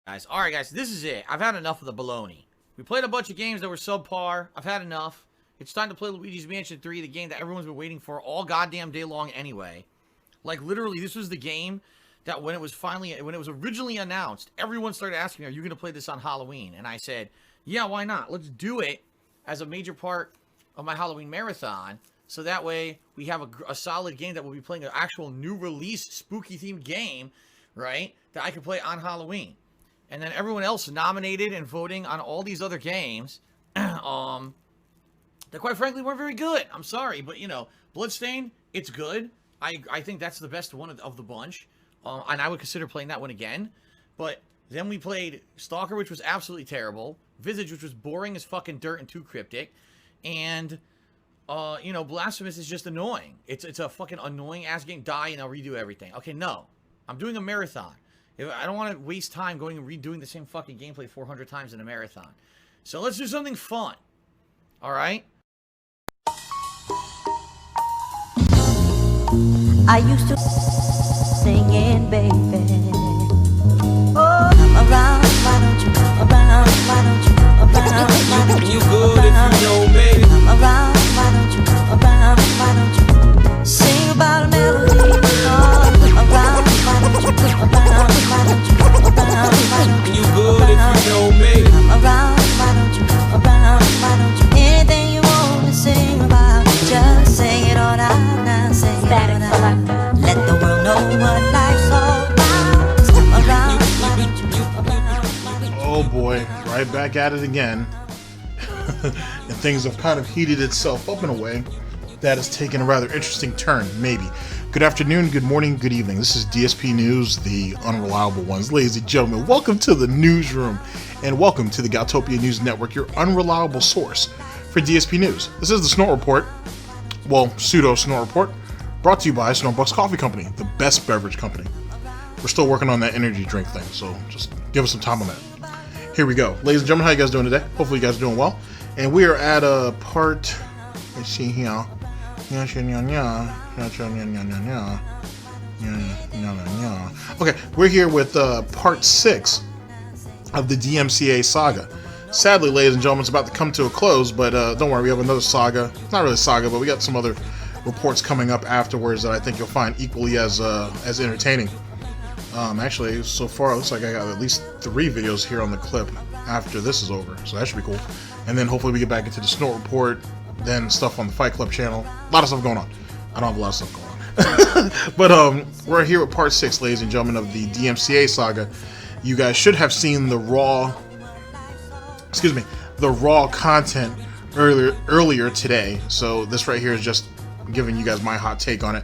Guys, alright guys, this is it. I've had enough of the baloney. We played a bunch of games that were subpar. I've had enough. It's time to play Luigi's Mansion 3, the game that everyone's been waiting for all goddamn day long anyway. Like, literally, this was the game that when it was originally announced, everyone started asking me, are you going to play this on Halloween? And I said, yeah, why not? Let's do it as a major part of my Halloween marathon. So that way, we have a solid game that we'll be playing an actual new release, spooky-themed game, right? That I can play on Halloween. And then everyone else nominated and voting on all these other games, that quite frankly weren't very good. I'm sorry, but you know, Bloodstain, it's good. I think that's the best one of the bunch, and I would consider playing that one again. But then we played Stalker, which was absolutely terrible. Visage, which was boring as fucking dirt and too cryptic, and you know, Blasphemous is just annoying. It's a fucking annoying ass game. Die and I'll redo everything. Okay, no, I'm doing a marathon. I don't want to waste time going and redoing the same fucking gameplay 400 times in a marathon. So let's do something fun. Alright? I used to singing, baby. Oh, come around, why don't you come around? Why don't you come around? Why don't you good if you know me. Come around, why don't you come around? Why don't you sing about a melody? Oh, come around, why don't you come around? Why don't you come around? Why don't You good if you know me. come around? Why don't you come around? Why don't you anything you want to sing about? Just sing it all out now, sing it all out. Selektah. Let the world know what life's all about. Come around, why don't you come around? Oh boy, right back at it again. And things have kind of heated itself up in a way that has taken a rather interesting turn, maybe. Good afternoon, good morning, good evening. This is DSP News, the unreliable ones. Ladies and gentlemen, welcome to the newsroom, and welcome to the Galtopia News Network, your unreliable source for DSP News. This is the Snort Report, well, pseudo-Snort Report, brought to you by SnortBucks Coffee Company, the best beverage company. We're still working on that energy drink thing, so just give us some time on that. Here we go. Ladies and gentlemen, how you guys doing today? Hopefully you guys are doing well. And we are at a part, let's see here. Okay, we're here with part 6 of the DMCA saga. Sadly, ladies and gentlemen, it's about to come to a close, but don't worry, we have another saga. Not really a saga, but we got some other reports coming up afterwards that I think you'll find equally as entertaining. Actually, so far it looks like I got at least 3 videos here on the clip after this is over, so that should be cool. And then hopefully we get back into the Snort Report, then stuff on the Fight Club channel. A lot of stuff going on. I don't have a lot of stuff going on. But we're here with part 6, ladies and gentlemen, of the DMCA saga. You guys should have seen the raw content earlier today. So this right here is just giving you guys my hot take on it.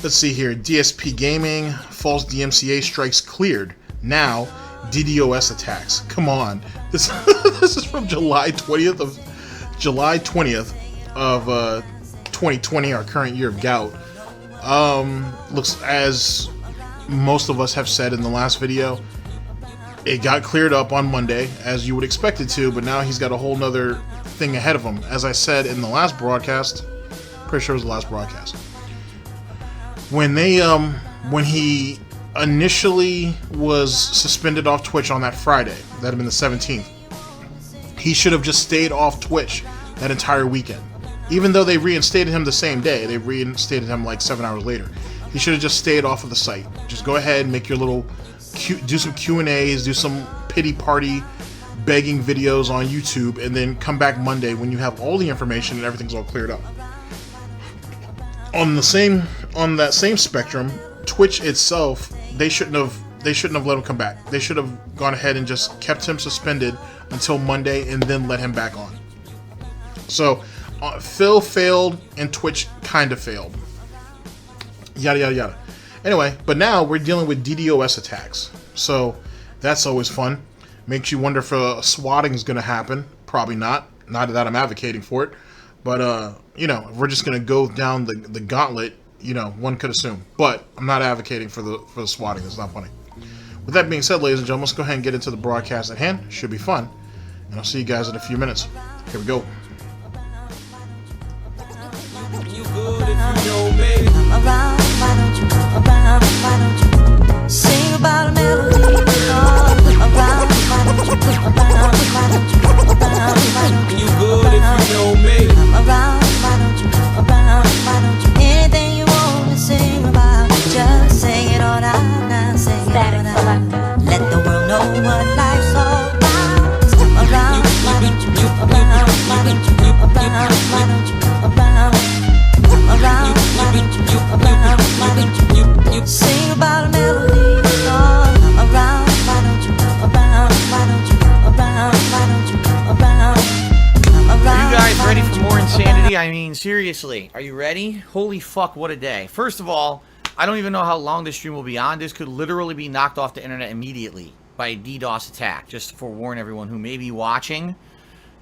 Let's see here. DSPGaming, false DMCA strikes cleared. Now, DDOS attacks. Come on. This this is from July 20th of 2020, our current year of gout. Looks, as most of us have said in the last video, it got cleared up on Monday, as you would expect it to, but now he's got a whole nother thing ahead of him. As I said in the last broadcast, pretty sure it was the last broadcast, when he initially was suspended off Twitch on that Friday, that had been the 17th, he should have just stayed off Twitch that entire weekend. Even though they reinstated him the same day, they reinstated him like 7 hours later. He should have just stayed off of the site. Just go ahead and make your little, do some Q&As, do some pity party begging videos on YouTube, and then come back Monday when you have all the information and everything's all cleared up. On that same spectrum, Twitch itself, they shouldn't have let him come back. They should have gone ahead and just kept him suspended until Monday and then let him back on. So Phil failed and Twitch kind of failed. Yada yada yada. Anyway, but now we're dealing with DDoS attacks. So that's always fun. Makes you wonder if swatting is going to happen. Probably not. Not that I'm advocating for it. But, you know, if we're just going to go down the gauntlet, you know, one could assume. But I'm not advocating for the swatting. It's not funny. With that being said, ladies and gentlemen, let's go ahead and get into the broadcast at hand. Should be fun. And I'll see you guys in a few minutes. Here we go. You good if you know me. Come around, why don't you come around? Why don't you sing about a melody? Oh, come around. mean, seriously, are you ready? Holy fuck, what a day. First of all, I don't even know how long this stream will be on. This could literally be knocked off the internet immediately by a DDoS attack. Just to forewarn everyone who may be watching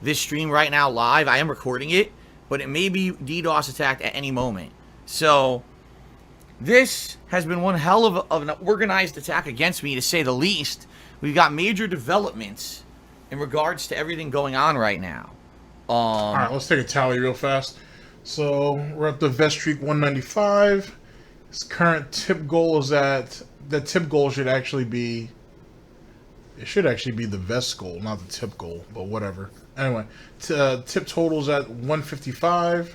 this stream right now live. I am recording it, but it may be DDoS attacked at any moment. So, this has been one hell of an organized attack against me, to say the least. We've got major developments in regards to everything going on right now. Alright, let's take a tally real fast. So, we're up to Vest Streak 195. His current tip goal is at... The tip goal should actually be... It should actually be the vest goal, not the tip goal, but whatever. Anyway, tip total's at 155.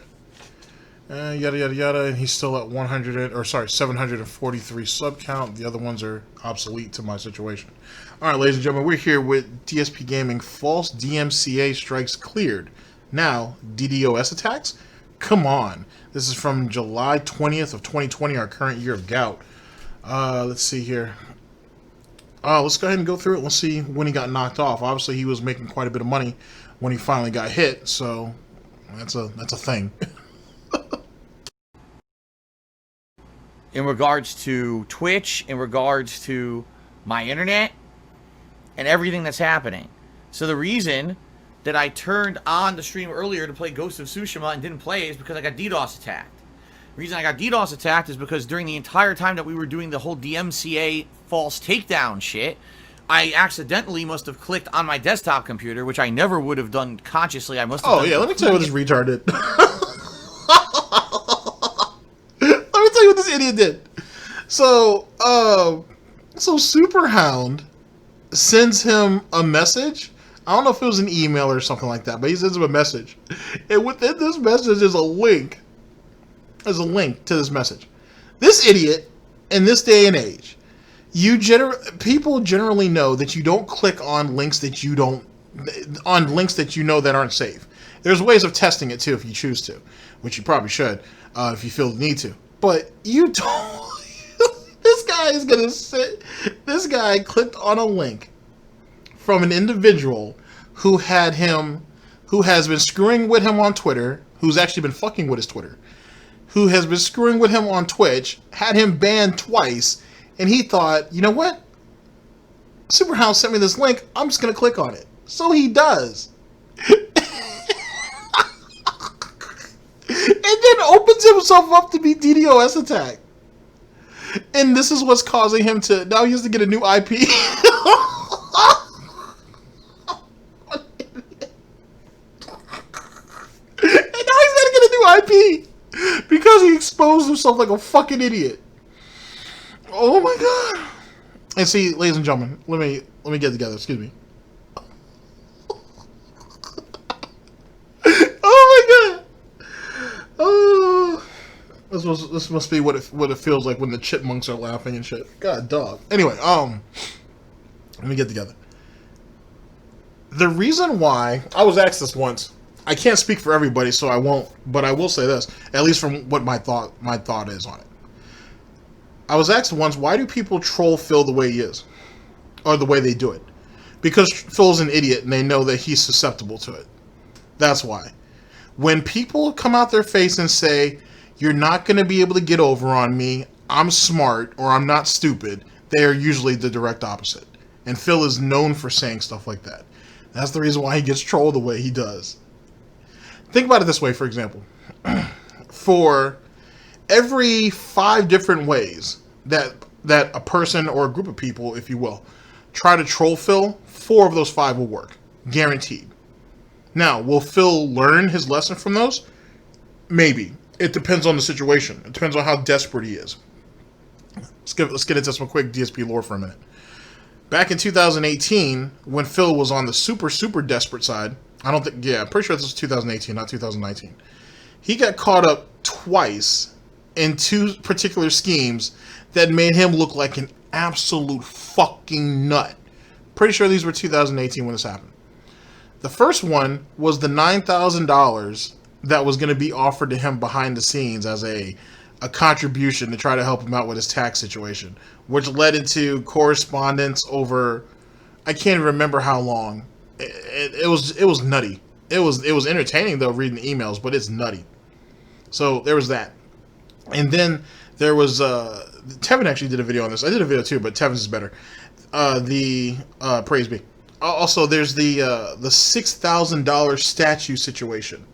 Yada yada yada, and he's still at 743 sub count. The other ones are obsolete to my situation. Alright, ladies and gentlemen, we're here with DSPGaming. False DMCA strikes cleared. Now, DDOS attacks? Come on. This is from July 20th of 2020, our current year of gout. Let's see here. Let's go ahead and go through it. Let's see when he got knocked off. Obviously, he was making quite a bit of money when he finally got hit, so that's a thing. In regards to Twitch, in regards to my internet, and everything that's happening. So the reason that I turned on the stream earlier to play Ghost of Tsushima and didn't play is because I got DDoS attacked. The reason I got DDoS attacked is because during the entire time that we were doing the whole DMCA false takedown shit, I accidentally must have clicked on my desktop computer, which I never would have done consciously. I must have done let me tell you what this retard did. Let me tell you what this idiot did. So Superhound sends him a message. I don't know if it was an email or something like that, but he sends him a message. And within this message is a link. There's a link to this message. This idiot, in this day and age, people generally know that you don't click on links that you know that aren't safe. There's ways of testing it too if you choose to, which you probably should if you feel the need to. But you don't. This guy is gonna sit. This guy clicked on a link from an individual who has been screwing with him on Twitter, who's actually been fucking with his Twitter, who has been screwing with him on Twitch, had him banned twice, and he thought, you know what? Superhound sent me this link, I'm just gonna click on it. So he does. And then opens himself up to be DDoS attacked. And this is what's causing him to, now he has to get a new IP. And now he's gotta get a new IP. Because he exposed himself like a fucking idiot. Oh my god. And see, ladies and gentlemen, let me get it together, excuse me. Oh my god. Oh, this must be what it feels like when the chipmunks are laughing and shit. God dog. Anyway, let me get it together. The reason why I was asked this once, I can't speak for everybody, so I won't, but I will say this, at least from what my thought is on it. I was asked once, why do people troll Phil the way he is? Or the way they do it? Because Phil's an idiot and they know that he's susceptible to it. That's why. When people come out their face and say, you're not going to be able to get over on me, I'm smart, or I'm not stupid, they are usually the direct opposite. And Phil is known for saying stuff like that. That's the reason why he gets trolled the way he does. Think about it this way, for example. For every 5 different ways that a person or a group of people, if you will, try to troll Phil, 4 of those 5 will work. Guaranteed. Now, will Phil learn his lesson from those? Maybe. It depends on the situation. It depends on how desperate he is. Let's get into some quick DSP lore for a minute. Back in 2018, when Phil was on the super desperate side, I'm pretty sure this was 2018, not 2019. He got caught up twice in 2 particular schemes that made him look like an absolute fucking nut. Pretty sure these were 2018 when this happened. The first one was the $9,000 that was going to be offered to him behind the scenes as a contribution to try to help him out with his tax situation, which led into correspondence over, I can't even remember how long. It was nutty. It was entertaining though, reading the emails, but it's nutty. So there was that. And then there was Tevin actually did a video on this. I did a video too, but Tevin's is better. Praise be. Also, there's the $6,000 statue situation.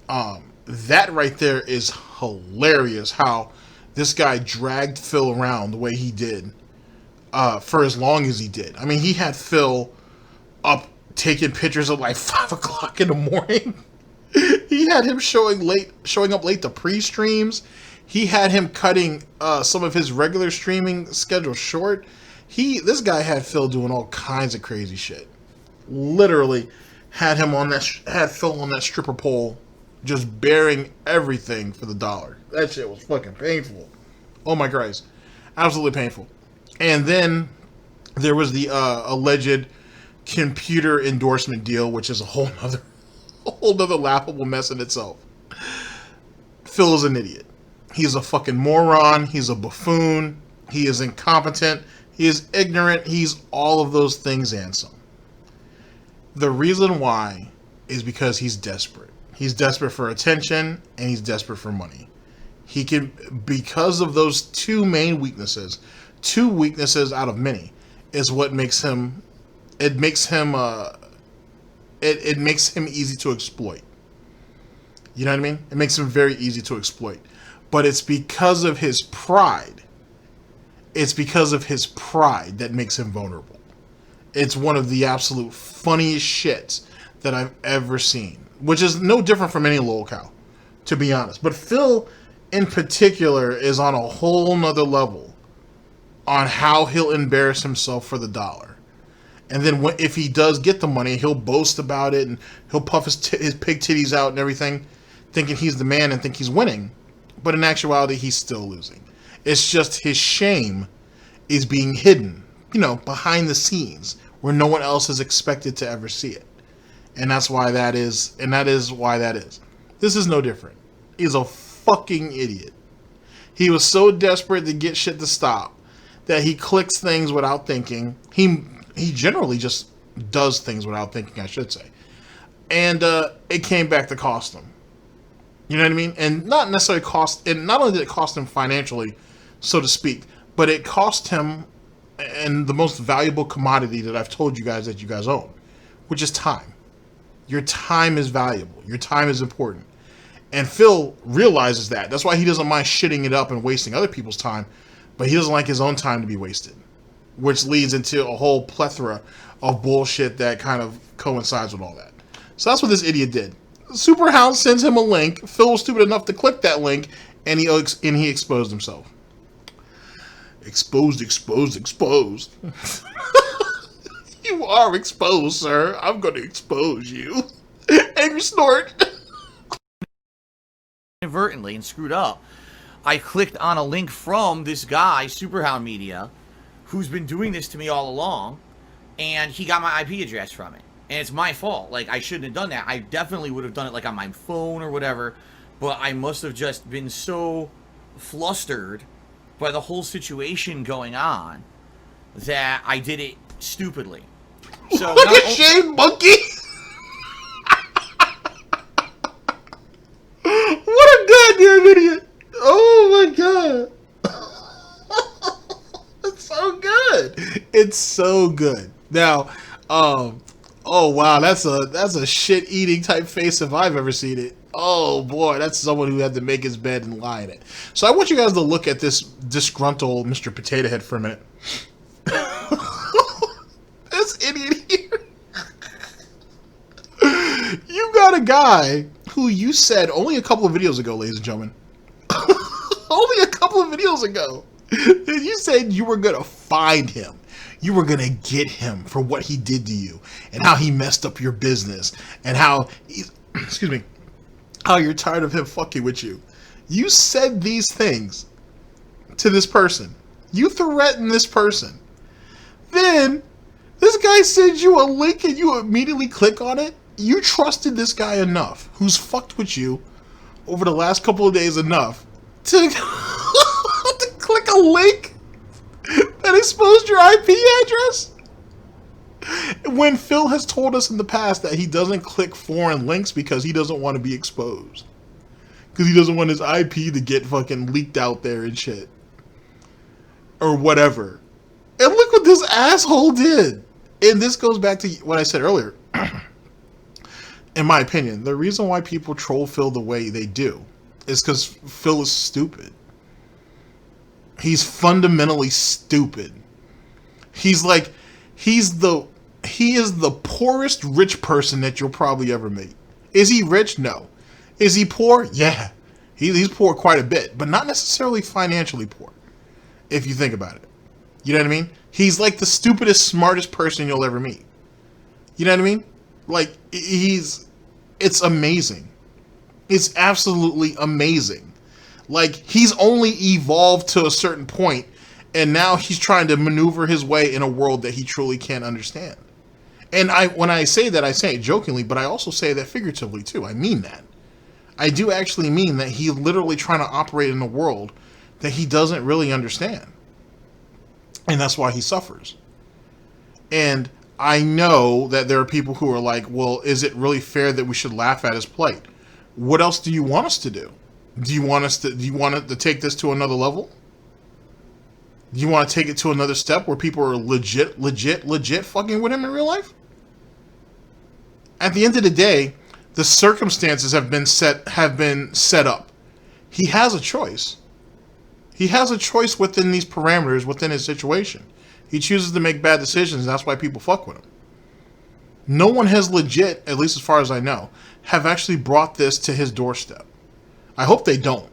That right there is hilarious. How this guy dragged Phil around the way he did for as long as he did. I mean, he had Phil up taking pictures at like 5 o'clock in the morning. He had him showing up late to pre-streams. He had him cutting some of his regular streaming schedule short. This guy had Phil doing all kinds of crazy shit. Literally had Phil on that stripper pole, just bearing everything for the dollar. That shit was fucking painful. Oh my Christ, absolutely painful. And then there was the alleged computer endorsement deal, which is a whole nother laughable mess in itself. Phil is an idiot. He's a fucking moron. He's a buffoon. He is incompetent. He is ignorant. He's all of those things and some. The reason why is because he's desperate. He's desperate for attention and he's desperate for money. He can, because of those two main weaknesses, two weaknesses out of many, is what makes him. It makes him easy to exploit. You know what I mean? It makes him very easy to exploit. But it's because of his pride. It's because of his pride that makes him vulnerable. It's one of the absolute funniest shits that I've ever seen. Which is no different from any lolcow, to be honest. But Phil, in particular, is on a whole nother level on how he'll embarrass himself for the dollar. And then if he does get the money, he'll boast about it and he'll puff his pig titties out and everything, thinking he's the man and think he's winning. But in actuality, he's still losing. It's just his shame is being hidden, behind the scenes where no one else is expected to ever see it. And that's why that is. And that is why that is. This is no different. He's a fucking idiot. He was so desperate to get shit to stop that he clicks things without thinking. He generally just does things without thinking, I should say. And it came back to cost him. You know what I mean? And not necessarily cost, and not only did it cost him financially, so to speak, but it cost him and the most valuable commodity that I've told you guys that you guys own, which is time. Your time is valuable. Your time is important. And Phil realizes that. That's why he doesn't mind shitting it up and wasting other people's time, but he doesn't like his own time to be wasted, which leads into a whole plethora of bullshit that kind of coincides with all that. So that's what this idiot did. Superhound sends him a link. Phil was stupid enough to click that link, and he exposed himself. Exposed. You are exposed, sir. I'm going to expose you. Angry Snort. Inadvertently and screwed up. I clicked on a link from this guy, Superhound Media, who's been doing this to me all along, and he got my IP address from it. And it's my fault. Like, I shouldn't have done that. I definitely would have done it, like, on my phone or whatever, but I must have just been so flustered by the whole situation going on that I did it stupidly. So look at Shane Monkey! What a goddamn idiot! Oh my god! It's so good! It's so good. Now, oh wow, that's a shit-eating type face if I've ever seen it. Oh boy, that's someone who had to make his bed and lie in it. So I want you guys to look at this disgruntled Mr. Potato Head for a minute. This idiot here. You got a guy who you said only a couple of videos ago, ladies and gentlemen. Only a couple of videos ago. You said you were going to find him. You were going to get him for what he did to you and how he messed up your business and how excuse me, how you're tired of him fucking with you. You said these things to this person. You threatened this person. Then this guy sends you a link and you immediately click on it. You trusted this guy enough, who's fucked with you over the last couple of days enough to, to click a link that exposed your IP address? When Phil has told us in the past that he doesn't click foreign links because he doesn't want to be exposed. because he doesn't want his IP to get fucking leaked out there and shit. Or whatever. And look what this asshole did. And this goes back to what I said earlier. In my opinion, the reason why people troll Phil the way they do is because Phil is stupid. He's fundamentally stupid. He is the poorest rich person that you'll probably ever meet. Is he rich? No. Is he poor? Yeah. He's poor quite a bit, but not necessarily financially poor, if you think about it. You know what I mean? He's like the stupidest, smartest person you'll ever meet. You know what I mean? Like, it's amazing. It's absolutely amazing. Like, he's only evolved to a certain point, and now he's trying to maneuver his way in a world that he truly can't understand. And when I say that, I say it jokingly, but I also say that figuratively too. I mean that. I do actually mean that he's literally trying to operate in a world that he doesn't really understand. And that's why he suffers. And I know that there are people who are like, well, is it really fair that we should laugh at his plight? What else do you want us to do? Do you want it to take this to another level? Do you want to take it to another step where people are legit fucking with him in real life? At the end of the day, the circumstances have been set up. He has a choice. He has a choice within these parameters, within his situation. He chooses to make bad decisions, and that's why people fuck with him. No one has legit, at least as far as I know, have actually brought this to his doorstep. I hope they don't.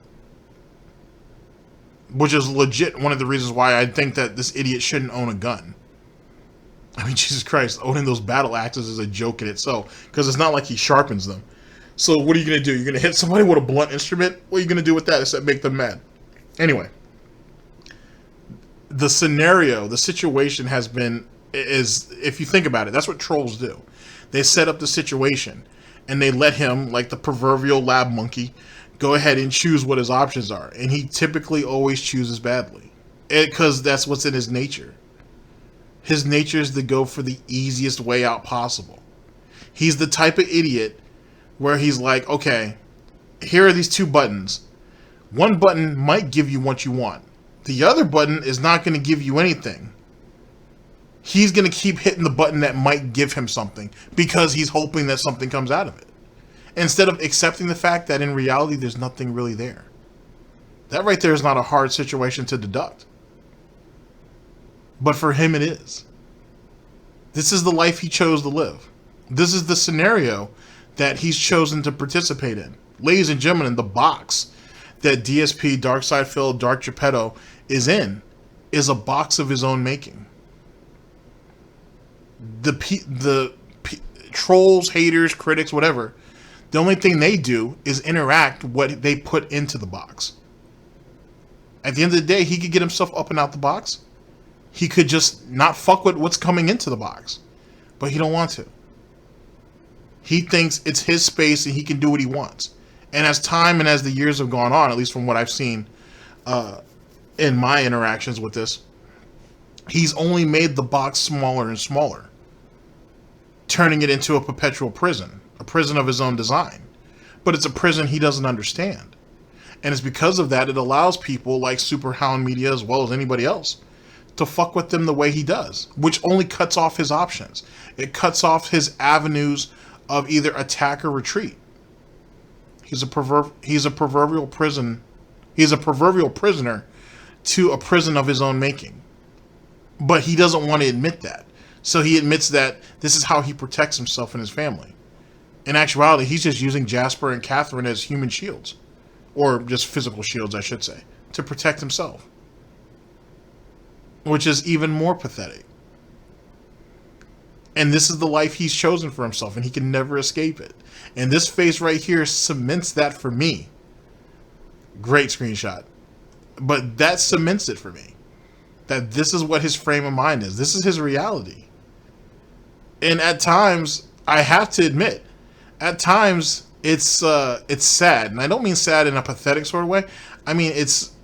Which is legit one of the reasons why I think that this idiot shouldn't own a gun. I mean, Jesus Christ, owning those battle axes is a joke in itself, because it's not like he sharpens them. So what are you going to do? You're going to hit somebody with a blunt instrument? What are you going to do with that except make them mad? Anyway, the scenario, the situation is, if you think about it, that's what trolls do. They set up the situation, and they let him, like the proverbial lab monkey, go ahead and choose what his options are. And he typically always chooses badly, because that's what's in his nature. His nature is to go for the easiest way out possible. He's the type of idiot where he's like, okay, here are these two buttons. One button might give you what you want. The other button is not going to give you anything. He's going to keep hitting the button that might give him something because he's hoping that something comes out of it, instead of accepting the fact that in reality there's nothing really there. That right there is not a hard situation to deduct. But for him it is. This is the life he chose to live. This is the scenario that he's chosen to participate in. Ladies and gentlemen, the box that DSP, Darkside Phil, Dark Geppetto is in is a box of his own making. The trolls, haters, critics, whatever, the only thing they do is interact what they put into the box. At the end of the day, he could get himself up and out the box. He could just not fuck with what's coming into the box. But he don't want to. He thinks it's his space and he can do what he wants. And as time and as the years have gone on, at least from what I've seen in my interactions with this, he's only made the box smaller and smaller, turning it into a perpetual prison, a prison of his own design. But it's a prison he doesn't understand. And it's because of that it allows people like Super Hound Media, as well as anybody else, to fuck with them the way he does, which only cuts off his options. It cuts off his avenues of either attack or retreat. He's a proverbial prisoner to a prison of his own making. But he doesn't want to admit that. So he admits that this is how he protects himself and his family. In actuality, he's just using Jasper and Catherine as human shields. Or just physical shields, I should say, to protect himself. Which is even more pathetic. And this is the life he's chosen for himself, and he can never escape it. And this face right here cements that for me. Great screenshot. But that cements it for me. That this is what his frame of mind is. This is his reality. And at times, I have to admit, at times it's sad. And I don't mean sad in a pathetic sort of way. I mean,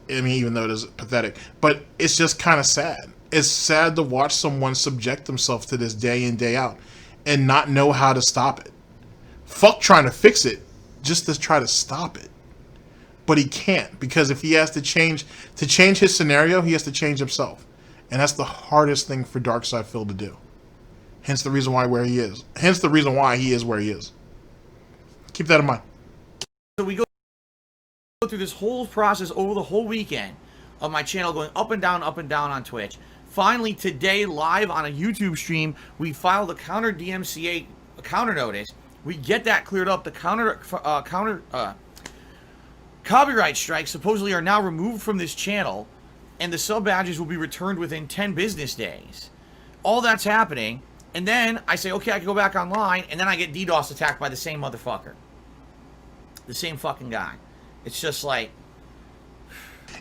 even though it is pathetic, but it's just kind of sad. It's sad to watch someone subject themselves to this day in, day out and not know how to stop it. Fuck trying to fix it, just to try to stop it. But he can't, because if he has to change his scenario, he has to change himself. And that's the hardest thing for Phil to do. Hence the reason why he is where he is. Keep that in mind. So we go through this whole process over the whole weekend of my channel going up and down on Twitch. Finally, today, live on a YouTube stream, we filed a counter DMCA counter notice. We get that cleared up. The copyright strikes supposedly are now removed from this channel, and the sub badges will be returned within 10 business days. All that's happening, and then I say, okay, I can go back online, and then I get DDoS attacked by the same motherfucker. The same fucking guy. It's just like...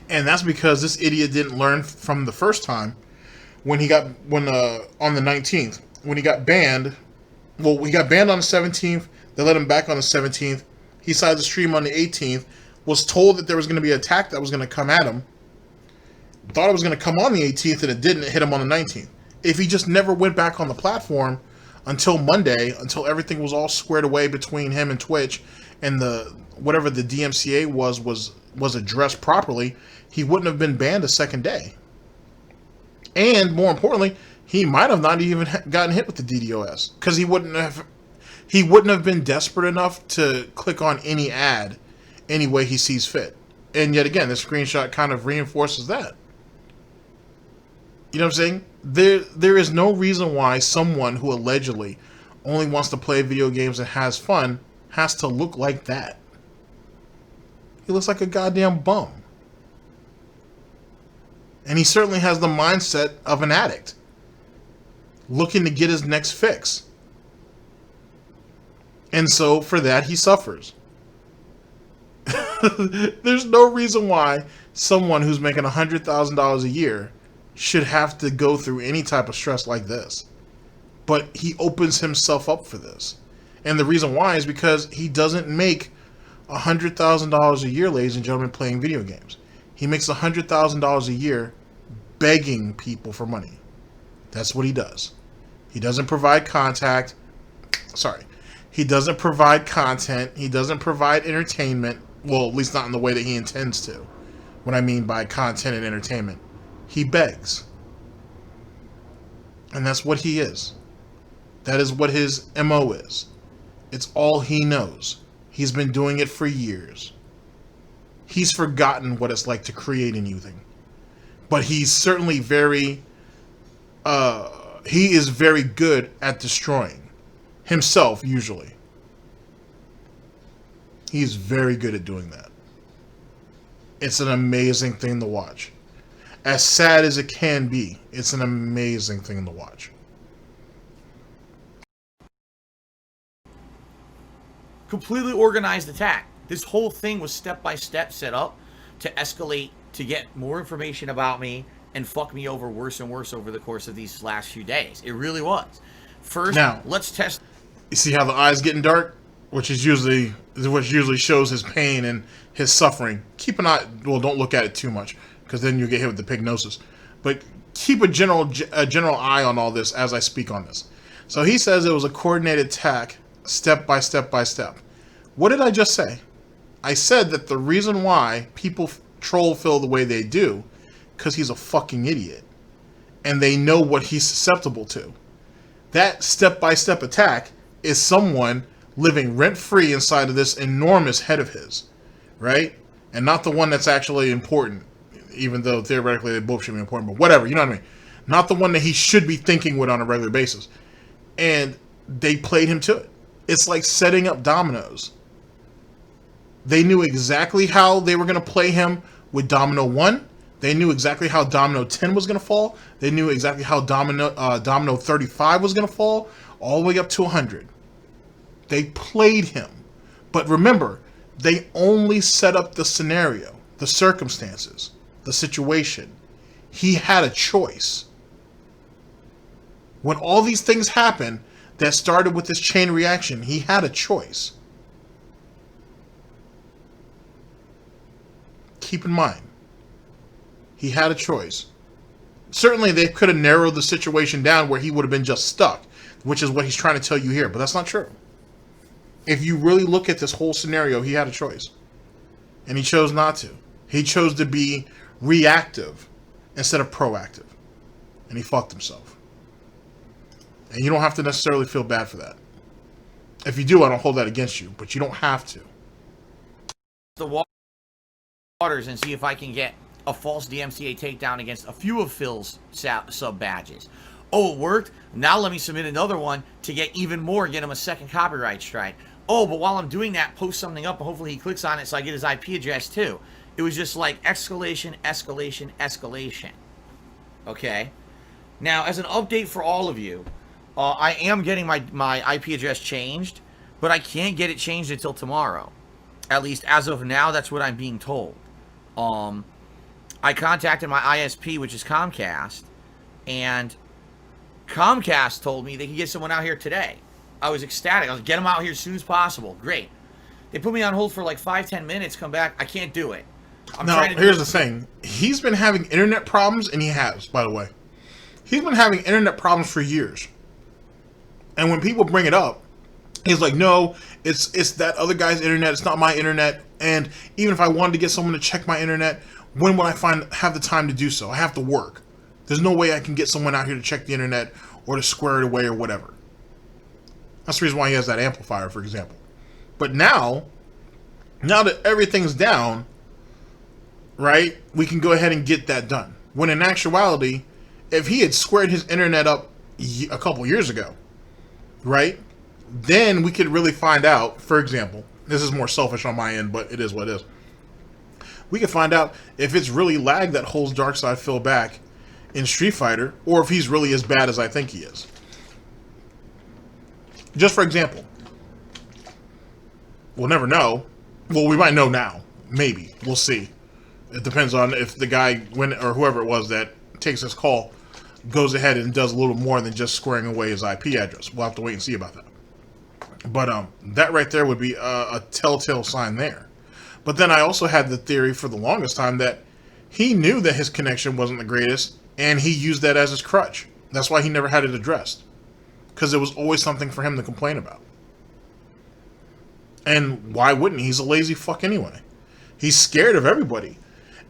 And that's because this idiot didn't learn from the first time when he got, on the 19th, when he got banned. Well, he got banned on the 17th. They let him back on the 17th. He decided to stream on the 18th. Was told that there was going to be an attack that was going to come at him. Thought it was going to come on the 18th, and it didn't. It hit him on the 19th. If he just never went back on the platform until Monday, until everything was all squared away between him and Twitch, and whatever the DMCA was addressed properly, he wouldn't have been banned a second day. And more importantly, he might have not even gotten hit with the DDOS, because he wouldn't have been desperate enough to click on any ad any way he sees fit. And yet again, the screenshot kind of reinforces that. You know what I'm saying? There is no reason why someone who allegedly only wants to play video games and has fun has to look like that. He looks like a goddamn bum. And he certainly has the mindset of an addict, looking to get his next fix. And so for that, he suffers. There's no reason why someone who's making $100,000 a year should have to go through any type of stress like this. But he opens himself up for this. And the reason why is because he doesn't make $100,000 a year, ladies and gentlemen, playing video games. He makes $100,000 a year begging people for money. That's what he does. He doesn't provide He doesn't provide content. He doesn't provide entertainment. Well, at least not in the way that he intends to. What I mean by content and entertainment. He begs. And that's what he is. That is what his MO is. It's all he knows. He's been doing it for years. He's forgotten what it's like to create anything. But he's certainly he is very good at destroying himself, usually. He's very good at doing that. It's an amazing thing to watch. As sad as it can be, it's an amazing thing to watch. Completely organized attack. This whole thing was step by step set up to escalate, to get more information about me and fuck me over worse and worse over the course of these last few days. It really was. First, now, let's test. You see how the eye's getting dark, which usually shows his pain and his suffering. Keep an eye. Well, don't look at it too much, because then you get hit with the pignosis. But keep a general eye on all this as I speak on this. So he says it was a coordinated attack, step by step by step. What did I just say? I said that the reason why people troll Phil the way they do, because he's a fucking idiot, and they know what he's susceptible to. That step-by-step attack is someone living rent-free inside of this enormous head of his, right? And not the one that's actually important, even though theoretically they both should be important, but whatever, you know what I mean? Not the one that he should be thinking with on a regular basis. And they played him to it. It's like setting up dominoes. They knew exactly how they were going to play him with Domino 1. They knew exactly how Domino 10 was going to fall. They knew exactly how Domino 35 was going to fall, all the way up to 100. They played him. But remember, they only set up the scenario, the circumstances, the situation. He had a choice. When all these things happened that started with this chain reaction, he had a choice. Keep in mind, he had a choice. Certainly they could have narrowed the situation down where he would have been just stuck, which is what he's trying to tell you here, but that's not true. If you really look at this whole scenario, he had a choice. And he chose not to. He chose to be reactive instead of proactive. And he fucked himself. And you don't have to necessarily feel bad for that. If you do, I don't hold that against you, but you don't have to. The waters and see if I can get a false DMCA takedown against a few of Phil's sub badges. Oh, it worked? Now let me submit another one to get even more, get him a second copyright strike. Oh, but while I'm doing that, post something up, and hopefully he clicks on it so I get his IP address too. It was just like escalation, escalation, escalation. Okay? Now, as an update for all of you, I am getting my IP address changed, but I can't get it changed until tomorrow. At least as of now, that's what I'm being told. I contacted my ISP, which is Comcast, and Comcast told me they could get someone out here today. I was ecstatic. I was like, get them out here as soon as possible. Great. They put me on hold for like 5-10 minutes, come back. I can't do it. Now, here's the thing. He's been having internet problems, and he has, by the way. He's been having internet problems for years. And when people bring it up, he's like, no, it's that other guy's internet. It's not my internet. And even if I wanted to get someone to check my internet, when would I have the time to do so? I have to work. There's no way I can get someone out here to check the internet or to square it away or whatever. That's the reason why he has that amplifier, for example. But now that everything's down, right, we can go ahead and get that done. When in actuality, if he had squared his internet up a couple years ago, right, then we could really find out, for example, this is more selfish on my end, but it is what it is. We could find out if it's really lag that holds Darkside Phil back in Street Fighter, or if he's really as bad as I think he is. Just for example, we'll never know. Well, we might know now. Maybe. We'll see. It depends on if the guy, or whoever it was that takes this call, goes ahead and does a little more than just squaring away his IP address. We'll have to wait and see about that. But that right there would be a telltale sign there. But then I also had the theory for the longest time that he knew that his connection wasn't the greatest, and he used that as his crutch. That's why he never had it addressed. Because it was always something for him to complain about. And why wouldn't he? He's a lazy fuck anyway. He's scared of everybody.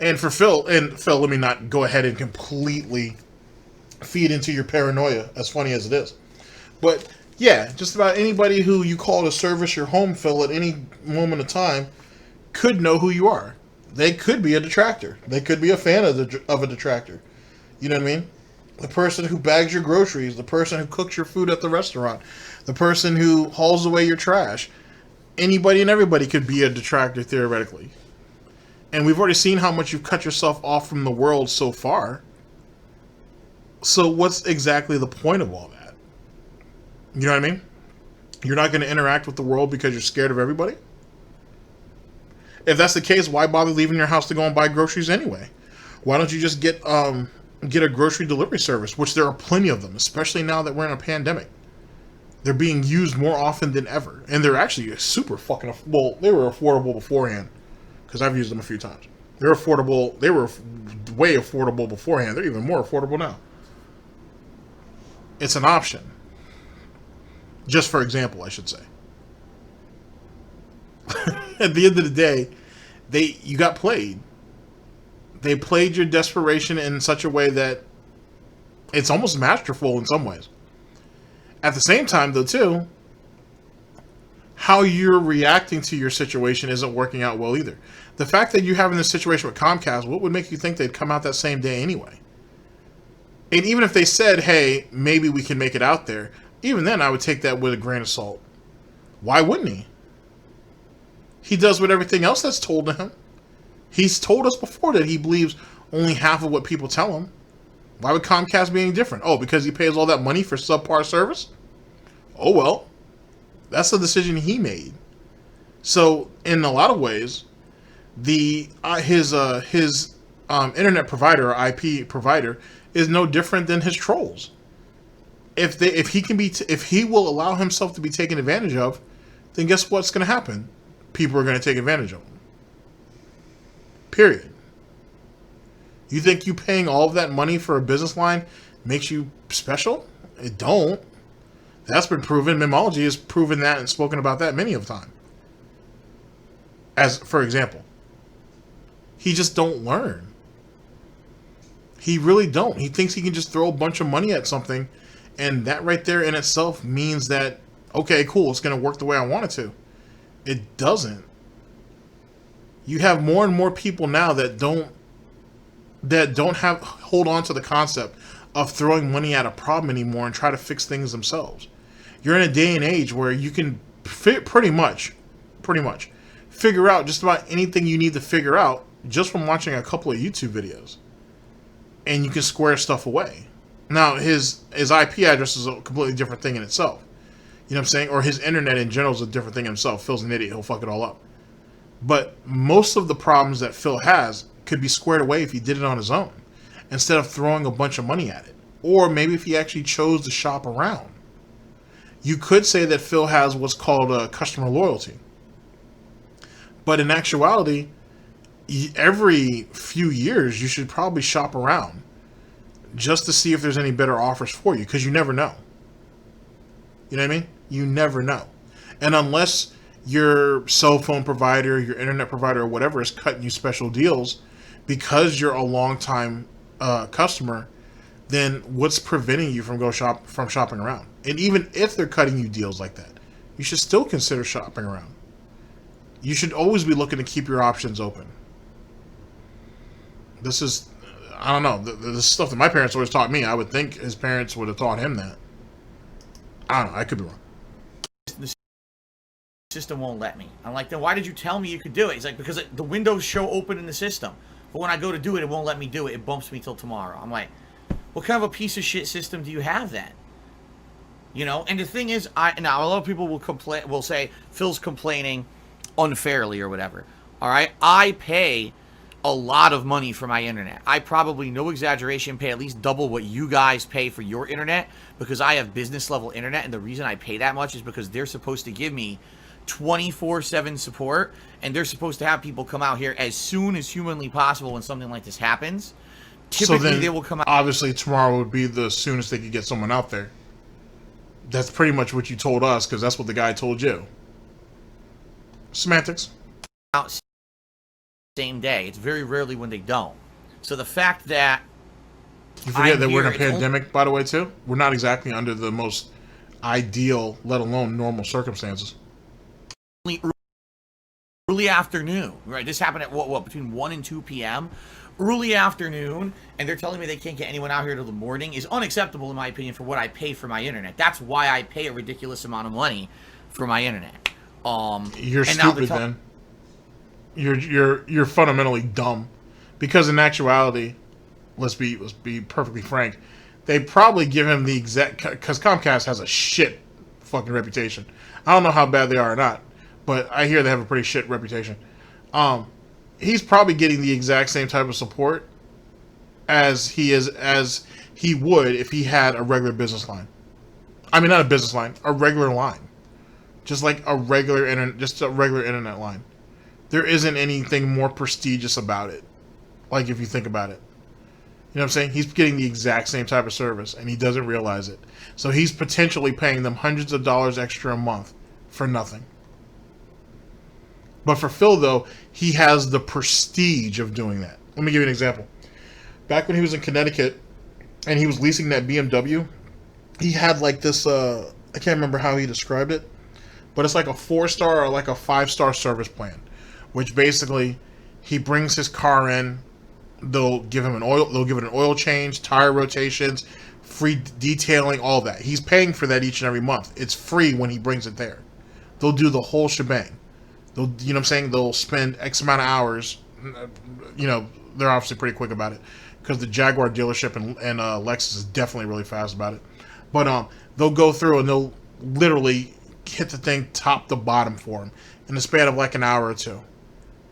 And for Phil, let me not go ahead and completely feed into your paranoia, as funny as it is. But yeah, just about anybody who you call to service your home, Phil, at any moment of time could know who you are. They could be a detractor. They could be a fan of a detractor. You know what I mean? The person who bags your groceries, the person who cooks your food at the restaurant, the person who hauls away your trash. Anybody and everybody could be a detractor, theoretically. And we've already seen how much you've cut yourself off from the world so far. So what's exactly the point of all that? You know what I mean? You're not going to interact with the world because you're scared of everybody? If that's the case, why bother leaving your house to go and buy groceries anyway? Why don't you just get a grocery delivery service, which there are plenty of them, especially now that we're in a pandemic. They're being used more often than ever. And they're actually super fucking... Well, they were affordable beforehand, because I've used them a few times. They're affordable. They were way affordable beforehand. They're even more affordable now. It's an option. Just for example, I should say. At the end of the day, you got played. They played your desperation in such a way that it's almost masterful in some ways. At the same time, though, too, how you're reacting to your situation isn't working out well either. The fact that you're having this situation with Comcast, what would make you think they'd come out that same day anyway? And even if they said, hey, maybe we can make it out there, even then I would take that with a grain of salt. Why wouldn't he? He does with everything else that's told to him. He's told us before that he believes only half of what people tell him. Why would Comcast be any different? Oh, because he pays all that money for subpar service? Oh, well. That's the decision he made. So, in a lot of ways, his internet provider or IP provider is no different than his trolls. If he will allow himself to be taken advantage of, then guess what's going to happen? People are going to take advantage of him. Period. You think you paying all of that money for a business line makes you special? It don't. That's been proven. Memology has proven that and spoken about that many of times. As, for example. He just don't learn. He really don't. He thinks he can just throw a bunch of money at something, and that right there in itself means that, okay, cool, it's going to work the way I want it to. It doesn't. You have more and more people now that don't hold on to the concept of throwing money at a problem anymore and try to fix things themselves. You're in a day and age where you can pretty much figure out just about anything you need to figure out just from watching a couple of YouTube videos. And you can square stuff away. Now, his IP address is a completely different thing in itself. You know what I'm saying? Or his internet in general is a different thing in itself. Phil's an idiot. He'll fuck it all up. But most of the problems that Phil has could be squared away if he did it on his own, instead of throwing a bunch of money at it. Or maybe if he actually chose to shop around. You could say that Phil has what's called a customer loyalty. But in actuality, every few years you should probably shop around just to see if there's any better offers for you, because you never know. You know what I mean? You never know. And unless your cell phone provider, your internet provider, or whatever is cutting you special deals because you're a long-time customer, then what's preventing you from shopping around? And even if they're cutting you deals like that, you should still consider shopping around. You should always be looking to keep your options open. This is, I don't know, the stuff that my parents always taught me. I would think his parents would have taught him that. I don't know, I could be wrong. The system won't let me. I'm like, then why did you tell me you could do it? He's like, because the windows show open in the system. But when I go to do it, it won't let me do it. It bumps me till tomorrow. I'm like, what kind of a piece of shit system do you have then? You know, and the thing is, now a lot of people will say Phil's complaining unfairly or whatever. All right, I pay a lot of money for my internet. I probably, no exaggeration, pay at least double what you guys pay for your internet, because I have business level internet, and the reason I pay that much is because they're supposed to give me 24/7 support, and they're supposed to have people come out here as soon as humanly possible when something like this happens. Typically, so then, they will come out. Obviously, tomorrow would be the soonest they could get someone out there. That's pretty much what you told us, because that's what the guy told you. Semantics. Out same day. It's very rarely when they don't. So the fact that you forget that we're in a pandemic, by the way, too. We're not exactly under the most ideal, let alone normal circumstances. Early afternoon, right? This happened at what between 1 and 2 p.m. Early afternoon, and they're telling me they can't get anyone out here till the morning is unacceptable, in my opinion, for what I pay for my internet. That's why I pay a ridiculous amount of money for my internet. You're stupid then. You're fundamentally dumb, because in actuality, let's be perfectly frank, they probably give him the exact, because Comcast has a shit fucking reputation. I don't know how bad they are or not, but I hear they have a pretty shit reputation. He's probably getting the exact same type of support as he would if he had a regular business line. I mean, not a business line, a regular line. Just like a regular internet line. There isn't anything more prestigious about it. Like, if you think about it. You know what I'm saying? He's getting the exact same type of service, and he doesn't realize it. So he's potentially paying them hundreds of dollars extra a month for nothing. But for Phil, though, he has the prestige of doing that. Let me give you an example. Back when he was in Connecticut, and he was leasing that BMW, he had like this, I can't remember how he described it, but it's like a 4-star or like a 5-star service plan, which basically he brings his car in, they'll give it an oil change, tire rotations, free detailing, all that. He's paying for that each and every month. It's free when he brings it there. They'll do the whole shebang. They'll, you know what I'm saying? They'll spend X amount of hours. You know, they're obviously pretty quick about it, because the Jaguar dealership and Lexus is definitely really fast about it. But they'll go through and they'll literally hit the thing top to bottom for him in the span of like an hour or two.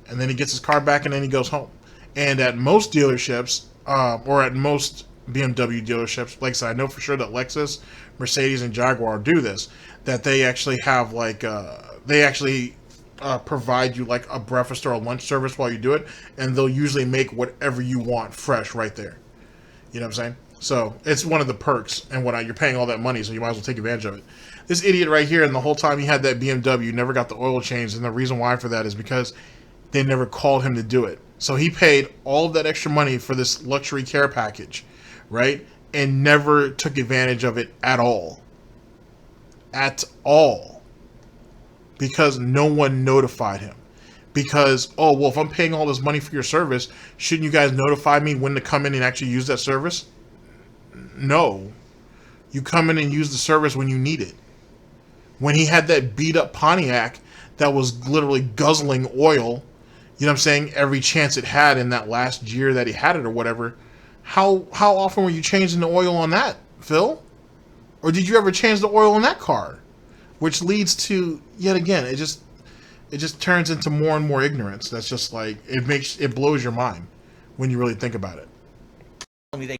And then he gets his car back and then he goes home. And at most dealerships, or at most BMW dealerships, like I said, I know for sure that Lexus, Mercedes, and Jaguar do this, that they actually have like, provide you like a breakfast or a lunch service while you do it, and they'll usually make whatever you want fresh right there. You know what I'm saying? So it's one of the perks and whatnot. You're paying all that money, so you might as well take advantage of it. This idiot right here, and the whole time he had that BMW, never got the oil change, and the reason why for that is because they never called him to do it. So he paid all of that extra money for this luxury care package, right? And never took advantage of it at all. At all. Because no one notified him. Because, oh, well, if I'm paying all this money for your service, shouldn't you guys notify me when to come in and actually use that service? No. You come in and use the service when you need it. When he had that beat up Pontiac that was literally guzzling oil, you know what I'm saying, every chance it had in that last year that he had it or whatever, how often were you changing the oil on that, Phil? Or did you ever change the oil on that car? Which leads to, yet again, it just turns into more and more ignorance. That's just like, it blows your mind when you really think about it. They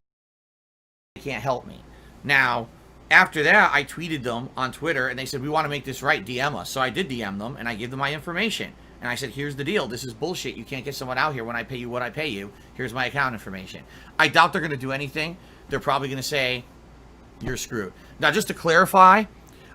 can't help me. Now, after that, I tweeted them on Twitter, and they said, we want to make this right, DM us. So I did DM them, and I gave them my information. And I said, here's the deal. This is bullshit. You can't get someone out here when I pay you what I pay you. Here's my account information. I doubt they're going to do anything. They're probably going to say, you're screwed. Now, just to clarify,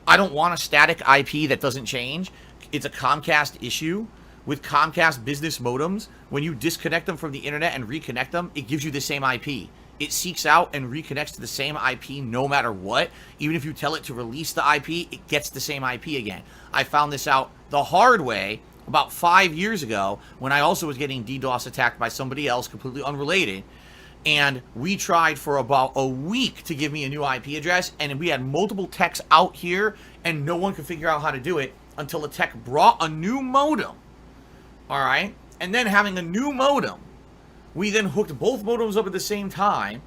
I don't want a static IP that doesn't change. It's a Comcast issue. With Comcast business modems, when you disconnect them from the internet and reconnect them, it gives you the same IP. It seeks out and reconnects to the same IP no matter what. Even if you tell it to release the IP, it gets the same IP again. I found this out the hard way about 5 years ago when I also was getting DDoS attacked by somebody else completely unrelated. And we tried for about a week to give me a new IP address, and we had multiple techs out here, and no one could figure out how to do it until a tech brought a new modem. All right? And then having a new modem, we then hooked both modems up at the same time.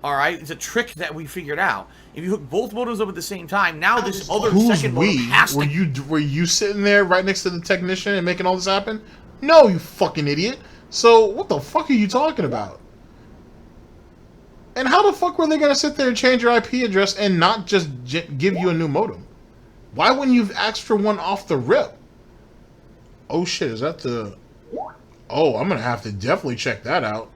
All right? It's a trick that we figured out. If you hook both modems up at the same time, now this other second modem has to... Were you sitting there right next to the technician and making all this happen? No, you fucking idiot. So what the fuck are you talking about? And how the fuck were they going to sit there and change your IP address and not just give you a new modem? Why wouldn't you have asked for one off the rip? Oh shit, is that the... Oh, I'm going to have to definitely check that out.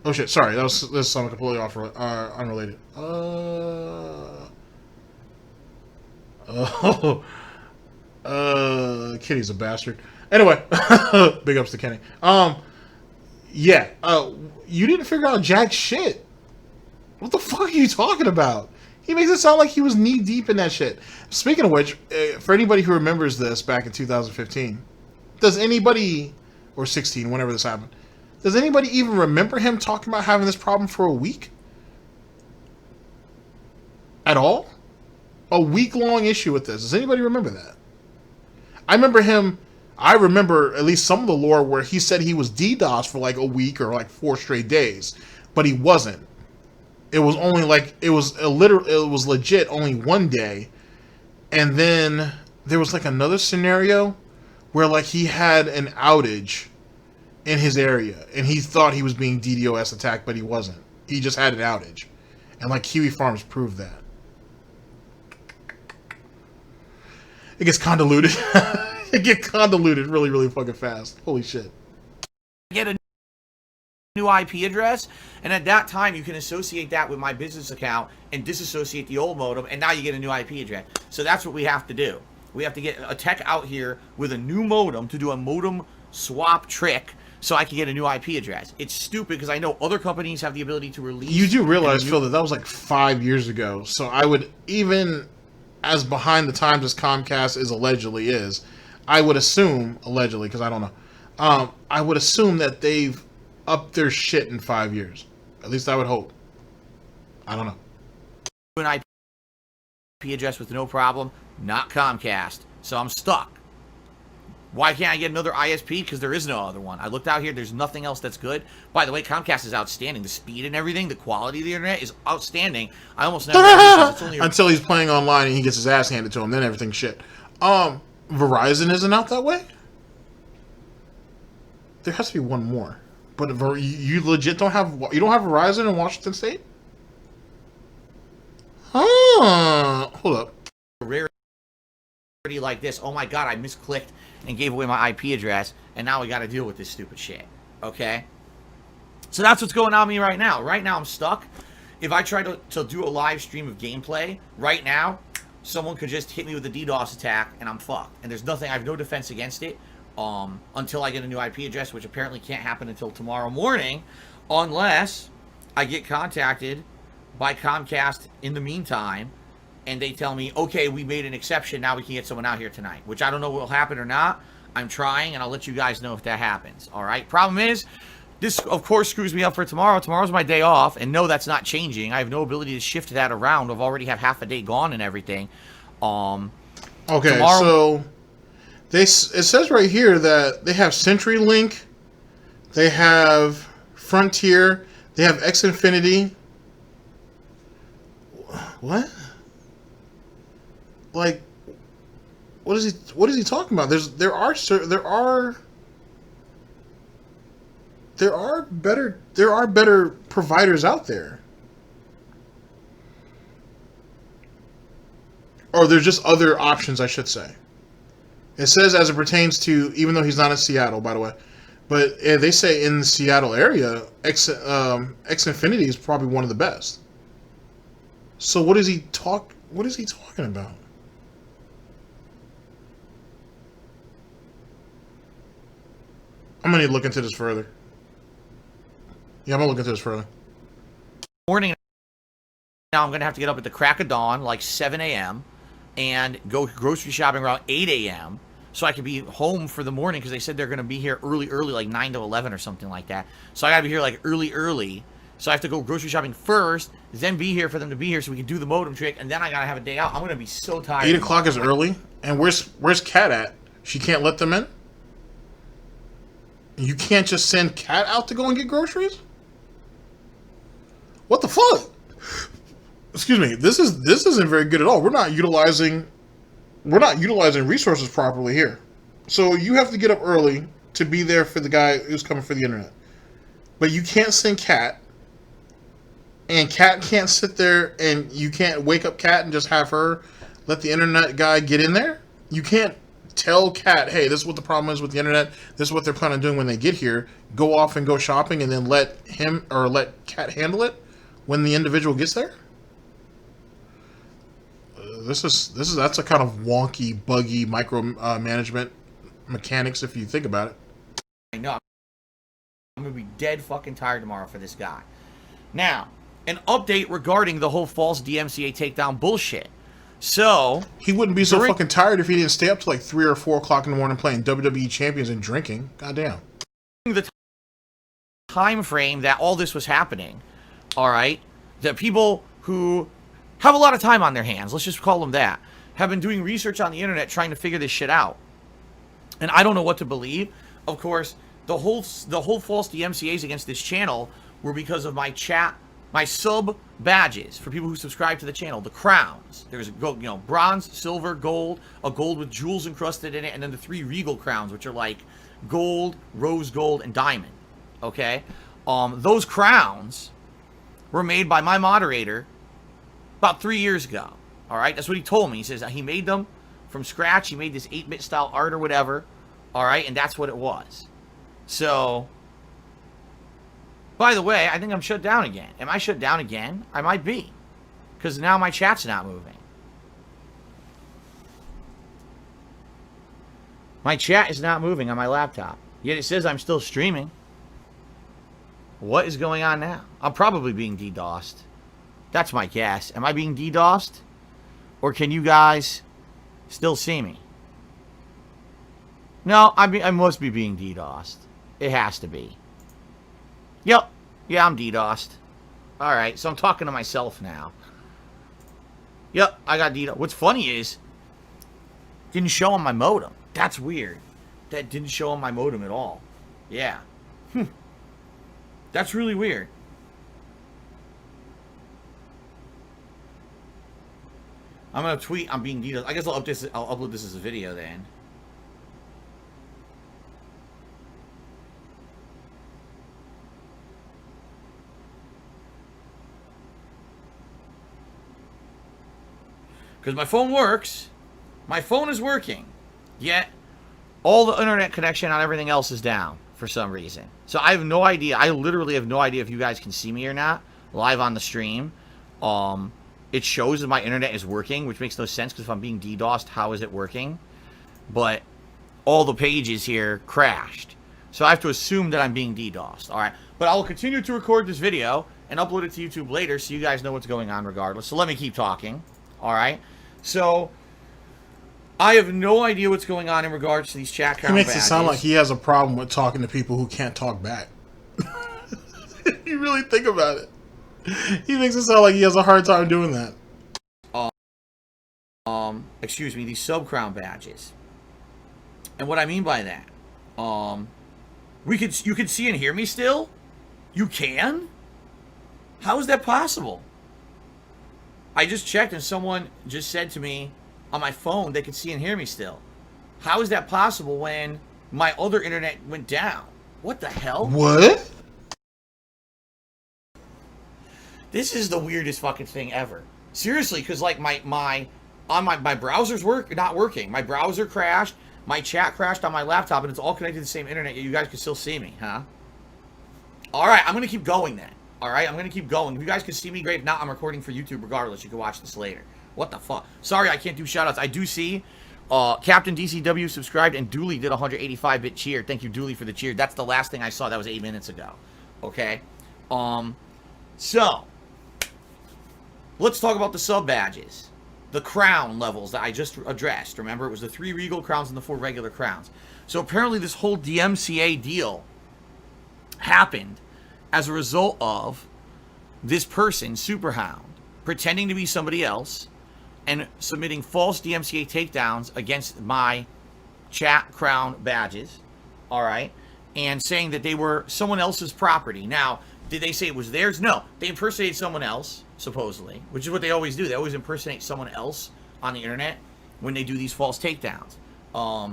Oh shit, sorry, this is something completely unrelated. Kenny's a bastard. Anyway, big ups to Kenny. Yeah, you didn't figure out jack shit. What the fuck are you talking about? He makes it sound like he was knee deep in that shit. Speaking of which, for anybody who remembers this back in 2015, does anybody, or 16, whenever this happened, does anybody even remember him talking about having this problem for a week? At all? A week-long issue with this. Does anybody remember that? I remember at least some of the lore where he said he was DDoS for like a week or like 4 straight days, but he wasn't. It was only like, it was legit only one day. And then there was like another scenario where like he had an outage in his area and he thought he was being DDoS attacked, but he wasn't. He just had an outage. And like Kiwi Farms proved that. It gets convoluted. It gets convoluted really, really fucking fast. Holy shit. Get a new IP address, and at that time you can associate that with my business account and disassociate the old modem, and now you get a new IP address. So that's what we have to do. We have to get a tech out here with a new modem to do a modem swap trick so I can get a new IP address. It's stupid because I know other companies have the ability to release... You do realize, Phil, that was like 5 years ago. So I would, even as behind the times as Comcast allegedly is, I would assume, allegedly, because I don't know, I would assume that they've upped their shit in 5 years. At least I would hope. I don't know. An IP address with no problem, not Comcast. So I'm stuck. Why can't I get another ISP? Because there is no other one. I looked out here. There's nothing else that's good. By the way, Comcast is outstanding. The speed and everything, the quality of the internet is outstanding. I almost never... Until he's playing online and he gets his ass handed to him. Then everything's shit. Verizon isn't out that way? There has to be one more. But you legit don't have... You don't have Verizon in Washington State? Hold up. Rarity like this. Oh my god, I misclicked and gave away my IP address, and now we got to deal with this stupid shit. Okay? So that's what's going on with me right now. Right now I'm stuck. If I try to do a live stream of gameplay right now, someone could just hit me with a DDoS attack and I'm fucked. And there's nothing, I have no defense against it. until I get a new IP address, which apparently can't happen until tomorrow morning, unless I get contacted by Comcast in the meantime, and they tell me, okay, we made an exception, now we can get someone out here tonight, which I don't know will happen or not. I'm trying, and I'll let you guys know if that happens, all right? Problem is, this, of course, screws me up for tomorrow. Tomorrow's my day off, and no, that's not changing. I have no ability to shift that around. I've already have half a day gone and everything. Okay, tomorrow, so it says right here that they have CenturyLink, they have Frontier, they have Xfinity. What? Like, what is he talking about? There are better providers out there. Or there's just other options, I should say. It says as it pertains to, even though he's not in Seattle, by the way, but they say in the Seattle area, Xfinity is probably one of the best. So what is he talking about? I'm gonna need to look into this further. Yeah, I'm gonna look into this further. Morning. Now I'm gonna have to get up at the crack of dawn, like 7 a.m., and go grocery shopping around 8 a.m. so I can be home for the morning, because they said they're gonna be here early, like 9 to 11 or something like that. So I gotta be here like early. So I have to go grocery shopping first, then be here for them to be here so we can do the modem trick, and then I gotta have a day out. I'm gonna be so tired. 8 o'clock is early? And where's Kat at? She can't let them in? You can't just send Kat out to go and get groceries? What the fuck? Excuse me. This isn't very good at all. We're not utilizing resources properly here. So you have to get up early to be there for the guy who's coming for the internet. But you can't send Kat. And Kat can't sit there, and you can't wake up Kat and just have her let the internet guy get in there. You can't tell Kat, hey, this is what the problem is with the internet. This is what they're planning on doing when they get here. Go off and go shopping, and then let him or let Kat handle it when the individual gets there. That's a kind of wonky, buggy micro management mechanics if you think about it. I know. I'm gonna be dead fucking tired tomorrow for this guy. Now, an update regarding the whole false DMCA takedown bullshit. So he wouldn't be so fucking tired if he didn't stay up to like 3 or 4 o'clock in the morning playing WWE Champions and drinking. Goddamn. The time frame that all this was happening, all right, that people who have a lot of time on their hands, let's just call them that, have been doing research on the internet trying to figure this shit out. And I don't know what to believe. Of course, the whole false DMCAs against this channel were because of my sub badges for people who subscribe to the channel, the crowns. There's bronze, silver, gold, a gold with jewels encrusted in it, and then the 3 regal crowns, which are like gold, rose gold, and diamond. Okay, those crowns were made by my moderator about 3 years ago. All right, that's what he told me. He says he made them from scratch. He made this 8-bit style art or whatever. All right, and that's what it was. So, by the way, I think I'm shut down again. Am I shut down again? I might be, because now my chat's not moving. My chat is not moving on my laptop, yet it says I'm still streaming. What is going on now? I'm probably being DDoSed. That's my guess. Am I being DDoSed? Or can you guys still see me? No, I must be being DDoSed. It has to be. Yep. Yeah, I'm DDoSed. Alright, so I'm talking to myself now. Yep, I got DDoSed. What's funny is, didn't show on my modem. That's weird. That didn't show on my modem at all. Yeah. That's really weird. I'm gonna tweet I'm being DDoSed. I guess I'll upload this as a video then. Because my phone works. My phone is working. Yet, all the internet connection on everything else is down for some reason. So I have no idea. I literally have no idea if you guys can see me or not live on the stream. It shows that my internet is working, which makes no sense because if I'm being DDoSed, how is it working? But all the pages here crashed. So I have to assume that I'm being DDoSed. All right. But I will continue to record this video and upload it to YouTube later so you guys know what's going on regardless. So let me keep talking. All right. So I have no idea what's going on in regards to these chat count badges. He makes it sound like he has a problem with talking to people who can't talk back. You really think about it. He makes it sound like he has a hard time doing that. Excuse me, these sub-crown badges. And what I mean by that, you can see and hear me still? You can? How is that possible? I just checked and someone just said to me on my phone they could see and hear me still. How is that possible when my other internet went down? What the hell? What? This is the weirdest fucking thing ever. Seriously, because like my browser's not working. My browser crashed. My chat crashed on my laptop, and it's all connected to the same internet. Yet you guys can still see me, huh? All right, I'm gonna keep going then. All right, I'm gonna keep going. If you guys can see me, great. If not, I'm recording for YouTube regardless. You can watch this later. What the fuck? Sorry, I can't do shoutouts. I do see Captain DCW subscribed, and Dooley did a 185-bit cheer. Thank you, Dooley, for the cheer. That's the last thing I saw. That was 8 minutes ago. Okay. So let's talk about the sub badges. The crown levels that I just addressed. Remember, it was the 3 regal crowns and the 4 regular crowns. So apparently this whole DMCA deal happened as a result of this person, Superhound, pretending to be somebody else and submitting false DMCA takedowns against my chat crown badges, all right, and saying that they were someone else's property. Now, did they say it was theirs? No. They impersonated someone else, supposedly, which is what they always do. They always impersonate someone else on the internet when they do these false takedowns.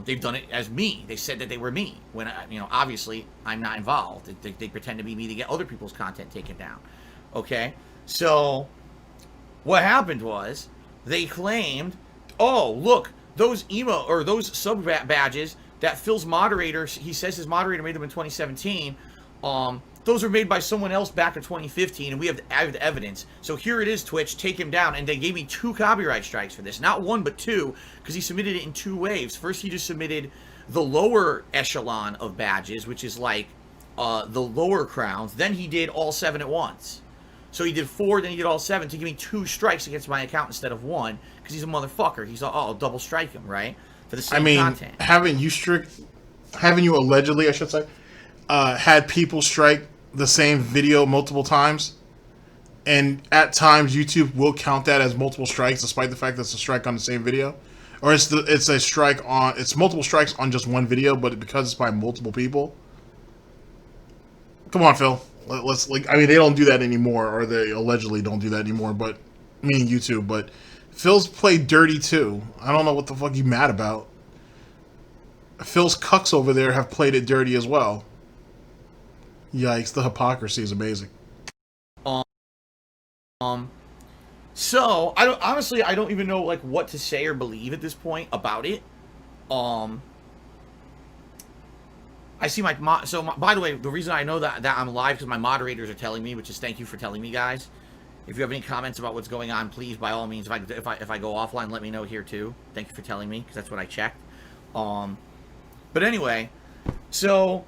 They've done it as me. They said that they were me when, obviously I'm not involved. They pretend to be me to get other people's content taken down. Okay? So what happened was they claimed, oh, look, those those sub badges that Phil's moderator, he says his moderator made them in 2017, those were made by someone else back in 2015, and we have the evidence. So here it is, Twitch, take him down. And they gave me 2 copyright strikes for this. Not 1, but 2, because he submitted it in 2 waves. First, he just submitted the lower echelon of badges, which is like the lower crowns. Then he did all 7 at once. So he did 4, then he did all 7 to give me 2 strikes against my account instead of 1, because he's a motherfucker. He's I'll double strike him, right? For the same content. Haven't you allegedly, I should say, had people strike the same video multiple times, and at times YouTube will count that as multiple strikes despite the fact that it's a strike on the same video, or it's multiple strikes on just one video, but because it's by multiple people. Come on, Phil. They don't do that anymore, or they allegedly don't do that anymore, but meaning YouTube. But Phil's played dirty too. I don't know what the fuck you mad about. Phil's cucks over there have played it dirty as well. Yikes, the hypocrisy is amazing. So I don't even know like what to say or believe at this point about it. I see by the way, the reason I know that I'm live because my moderators are telling me, which is thank you for telling me, guys. If you have any comments about what's going on, please, by all means, if I go offline, let me know here too. Thank you for telling me, because that's what I checked. But anyway, so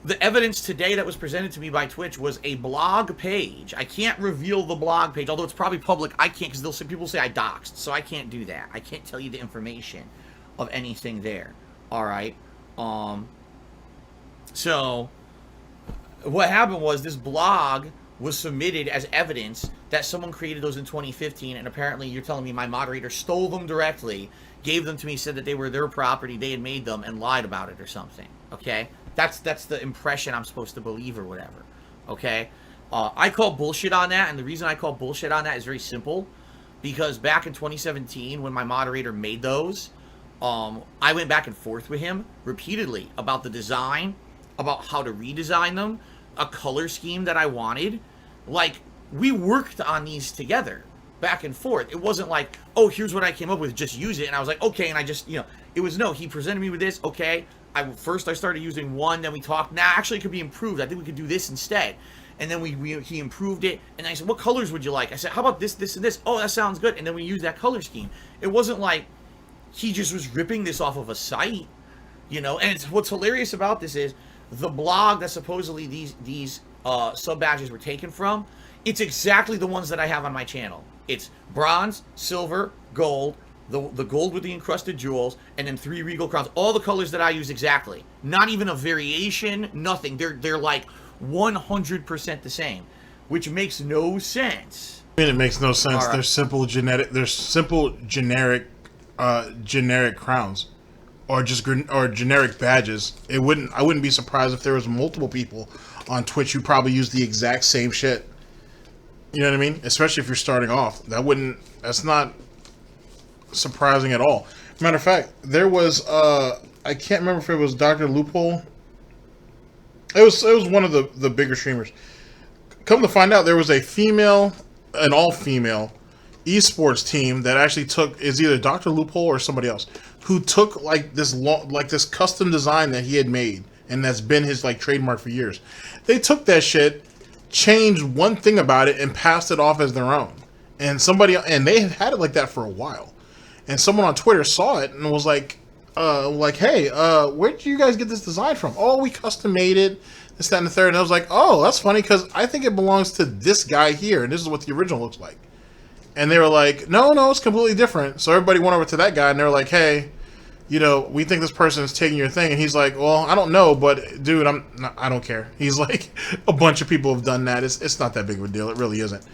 the evidence today that was presented to me by Twitch was a blog page. I can't reveal the blog page, although it's probably public. I can't, because people say I doxed, so I can't do that. I can't tell you the information of anything there. All right. So what happened was this blog was submitted as evidence that someone created those in 2015, and apparently you're telling me my moderator stole them directly, gave them to me, said that they were their property, they had made them, and lied about it or something. Okay? That's the impression I'm supposed to believe or whatever. Okay? I call bullshit on that, and the reason I call bullshit on that is very simple. Because back in 2017, when my moderator made those, I went back and forth with him repeatedly about the design, about how to redesign them, a color scheme that I wanted. Like, we worked on these together, back and forth. It wasn't like, oh, here's what I came up with, just use it. And I was like, okay, and I just, it was no, he presented me with this, okay. First I started using one, then we talked, actually it could be improved. I think we could do this instead. And then he improved it, and I said, what colors would you like? I said, how about this, this, and this? Oh, that sounds good. And then we used that color scheme. It wasn't like he just was ripping this off of a site. You know, and what's hilarious about this is the blog that supposedly these sub badges were taken from. It's exactly the ones that I have on my channel. It's bronze, silver, gold, the gold with the encrusted jewels, and then 3 regal crowns. All the colors that I use exactly. Not even a variation, nothing. They're like 100% the same, which makes no sense. I mean, it makes no sense. Right. They're simple generic crowns, or generic badges. I wouldn't be surprised if there was multiple people on Twitch who probably use the exact same shit. You know what I mean? Especially if you're starting off. That's not surprising at all. Matter of fact, there was I can't remember if it was Dr. Loophole. It was one of the bigger streamers. Come to find out, there was an all-female esports team that actually is either Dr. Loophole or somebody else, who took this custom design that he had made, and that's been his like trademark for years. They took that shit, changed one thing about it, and passed it off as their own. And they had had it like that for a while. And someone on Twitter saw it and was like, hey, where did you guys get this design from? Oh, we custom made it, this, that, and the third. And I was like, oh, that's funny, because I think it belongs to this guy here, and this is what the original looks like. And they were like, no, it's completely different. So everybody went over to that guy, and they were like, hey, you know, we think this person is taking your thing. And he's like, well, I don't know, but dude, I don't care. He's like, a bunch of people have done that. It's not that big of a deal. It really isn't.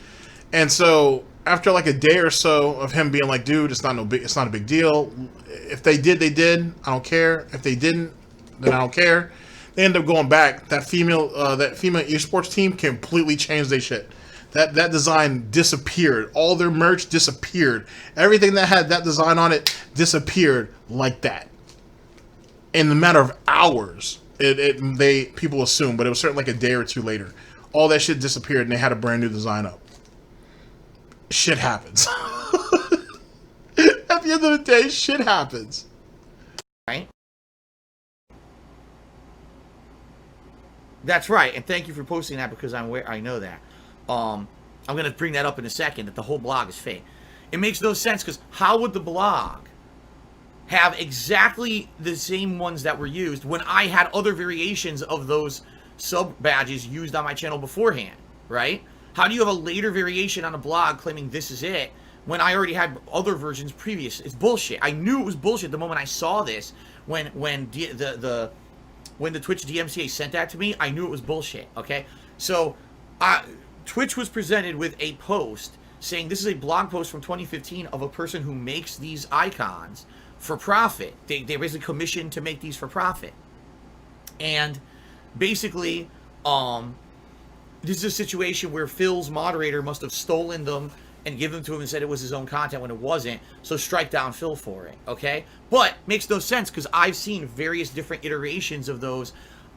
And so after like a day or so of him being like, dude, it's not a big deal. If they did, they did. I don't care. If they didn't, then I don't care. They end up going back. That female esports team completely changed their shit. That design disappeared. All their merch disappeared. Everything that had that design on it disappeared like that. In a matter of hours, people assume, but it was certainly like a day or two later. All that shit disappeared, and they had a brand new design up. Shit happens. At the end of the day, shit happens. Right? That's right, and thank you for posting that, because I know that. I'm going to bring that up in a second, that the whole blog is fake. It makes no sense, because how would the blog have exactly the same ones that were used when I had other variations of those sub badges used on my channel beforehand, right? How do you have a later variation on a blog claiming this is it when I already had other versions previous? It's bullshit. I knew it was bullshit the moment I saw this. When the Twitch DMCA sent that to me, I knew it was bullshit, okay? So, Twitch was presented with a post saying this is a blog post from 2015 of a person who makes these icons for profit. They basically commissioned to make these for profit. And basically, this is a situation where Phil's moderator must have stolen them and given them to him and said it was his own content when it wasn't. So strike down Phil for it, okay? But makes no sense, because I've seen various different iterations of those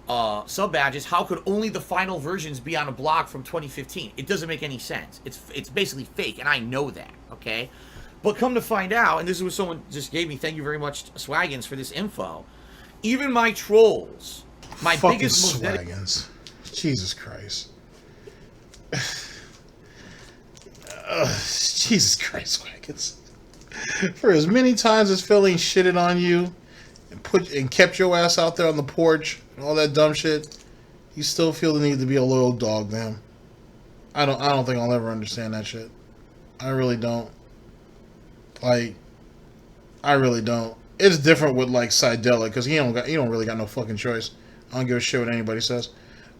sub badges. How could only the final versions be on a blog from 2015? It doesn't make any sense. It's basically fake, and I know that, okay? But come to find out, and this is what someone just gave me, thank you very much, Swaggins, for this info. Even my trolls, my fucking biggest, most Swaggins. Jesus Christ. Jesus Christ, Swaggins. For as many times as Philly shitted on you and kept your ass out there on the porch and all that dumb shit, you still feel the need to be a loyal dog to him. I don't think I'll ever understand that shit. I really don't. Like, I really don't. It's different with like Sidella, because he don't really got no fucking choice. I don't give a shit what anybody says.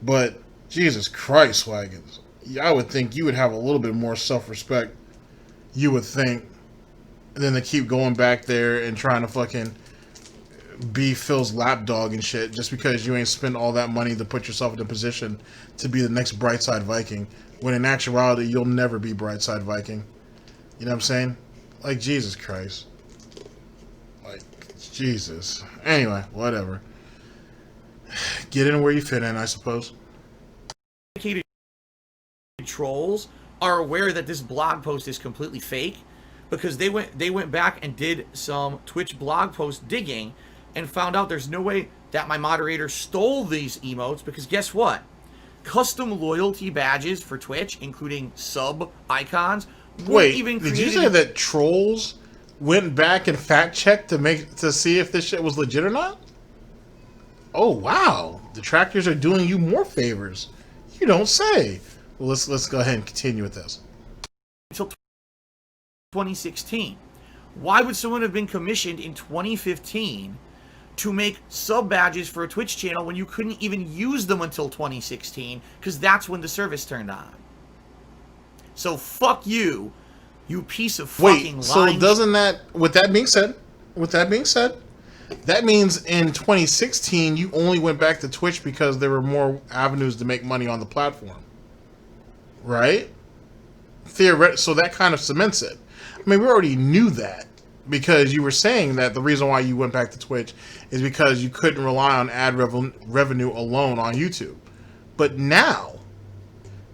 But Jesus Christ, Swaggins. I would think you would have a little bit more self-respect. You would think. Than to keep going back there and trying to fucking be Phil's lapdog and shit just because you ain't spent all that money to put yourself in a position to be the next Brightside Viking, when in actuality you'll never be Brightside Viking. You know what I'm saying? Like, Jesus Christ. Like, Jesus. Anyway, whatever. Get in where you fit in, I suppose. Trolls are aware that this blog post is completely fake, because they went back and did some Twitch blog post digging and found out there's no way that my moderator stole these emotes, because guess what? Custom loyalty badges for Twitch, including sub icons, wait, did you say that trolls went back and fact checked to see if this shit was legit or not? Oh wow, detractors are doing you more favors. You don't say. Well, let's go ahead and continue with this. Until 2016. Why would someone have been commissioned in 2015 to make sub badges for a Twitch channel when you couldn't even use them until 2016? Because that's when the service turned on. So fuck you, you piece of fucking lying. So doesn't that, with that being said, that means in 2016 you only went back to Twitch because there were more avenues to make money on the platform, right? So that kind of cements it. I mean, we already knew that because you were saying that the reason why you went back to Twitch is because you couldn't rely on ad revenue alone on YouTube. But now,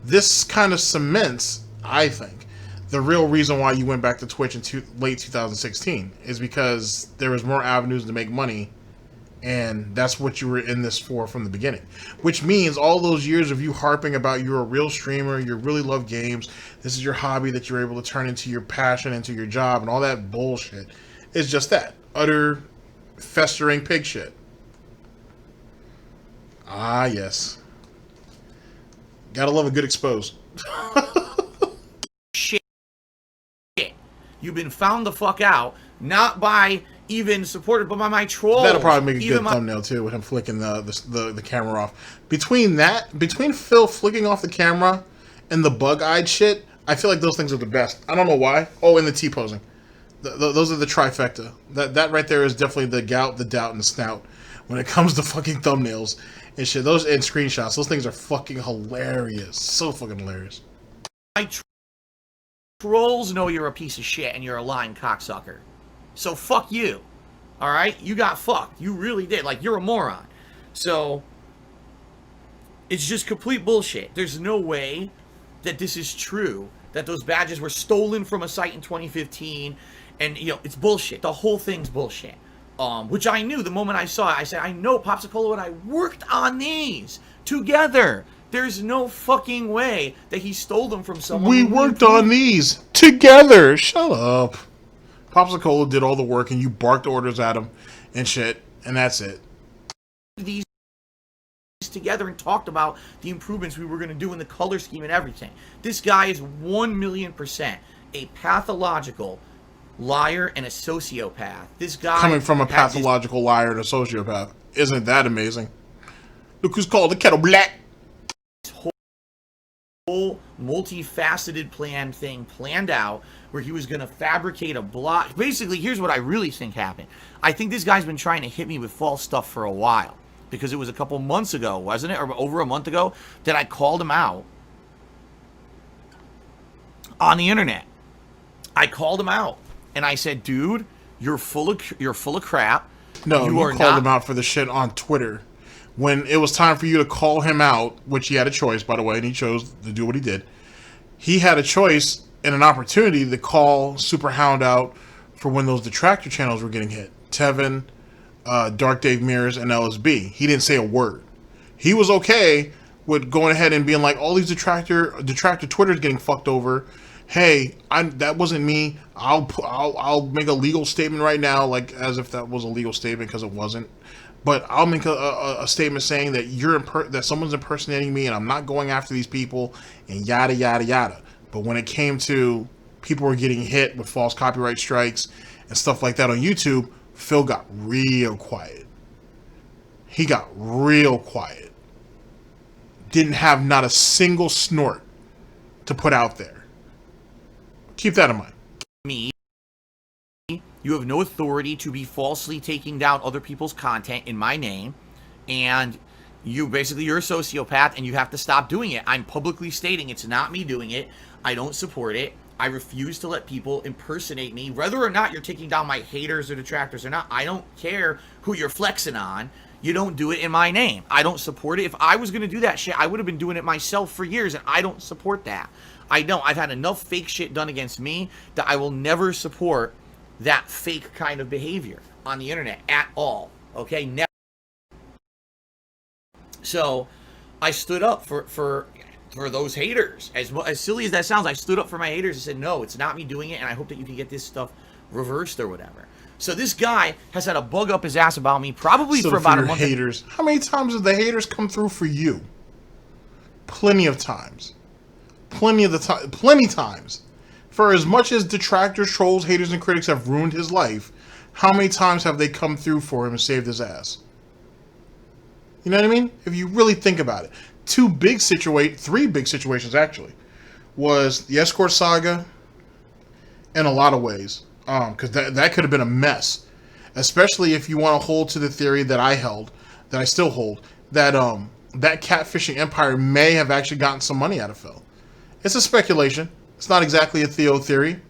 this kind of cements, I think, the real reason why you went back to Twitch in late 2016 is because there was more avenues to make money, and that's what you were in this for from the beginning. Which means all those years of you harping about you're a real streamer, you really love games, this is your hobby that you're able to turn into your passion, into your job, and all that bullshit is just that. Utter festering pig shit. Ah, yes. Gotta love a good expose. Shit. You've been found the fuck out, not by even supported, but by my trolls. That'll probably make a good thumbnail too, with him flicking the camera off. Between Phil flicking off the camera and the bug-eyed shit, I feel like those things are the best. I don't know why. Oh, and the T-posing. Those are the trifecta. That right there is definitely the gout, the doubt, and the snout when it comes to fucking thumbnails and shit. Those and screenshots. Those things are fucking hilarious. So fucking hilarious. My trolls know you're a piece of shit and you're a lying cocksucker. So fuck you. Alright? You got fucked. You really did. Like, you're a moron. So, it's just complete bullshit. There's no way that this is true. That those badges were stolen from a site in 2015. And, you know, it's bullshit. The whole thing's bullshit. Which I knew the moment I saw it. I said, I know Popsicle and I worked on these together. There's no fucking way that he stole them from someone. We worked on these together. Shut up. Popsicle did all the work and you barked orders at him and shit, and that's it. These together and talked about the improvements we were going to do in the color scheme and everything. This guy is 1,000,000% a pathological liar and a sociopath. This guy, coming from a pathological liar and a sociopath, isn't that amazing? Look who's called the kettle black. Whole multifaceted thing planned out where he was going to fabricate a block. Basically, here's what I really think happened. I think this guy's been trying to hit me with false stuff for a while, because it was a couple months ago, wasn't it, or over a month ago, that I called him out on the internet. I called him out and I said, dude, you're full of crap. No, you called him out for the shit on Twitter. When it was time for you to call him out, which he had a choice, by the way, and he chose to do what he did. He had a choice and an opportunity to call Superhound out for when those detractor channels were getting hit. Tevin, Dark Dave Mears, and LSB. He didn't say a word. He was okay with going ahead and being like, all these detractor Twitter's getting fucked over. Hey, that wasn't me. I'll make a legal statement right now, like as if that was a legal statement, because it wasn't. But I'll make a statement saying that that someone's impersonating me and I'm not going after these people and yada, yada, yada. But when it came to people were getting hit with false copyright strikes and stuff like that on YouTube, Phil got real quiet. He got real quiet. Didn't have not a single snort to put out there. Keep that in mind. Me. You have no authority to be falsely taking down other people's content in my name, and you're a sociopath and you have to stop doing it. I'm publicly stating it's not me doing it. I don't support it. I refuse to let people impersonate me, whether or not you're taking down my haters or detractors or not. I don't care who you're flexing on. You don't do it in my name. I don't support it. If I was going to do that shit, I would have been doing it myself for years, and I don't support that. I don't. I've had enough fake shit done against me that I will never support that fake kind of behavior on the internet at all. Okay? Never. So, I stood up for those haters. As silly as that sounds, I stood up for my haters and said, no, it's not me doing it, and I hope that you can get this stuff reversed or whatever. So this guy has had a bug up his ass about me probably So for about a your month. haters. How many times have the haters come through for you? Plenty of times. Plenty times. For as much as detractors, trolls, haters, and critics have ruined his life, how many times have they come through for him and saved his ass? You know what I mean? If you really think about it. Three big situations actually, was the escort saga in a lot of ways. Because that could have been a mess. Especially if you want to hold to the theory that I still hold, that that catfishing empire may have actually gotten some money out of Phil. It's a speculation. It's not exactly a Theo theory.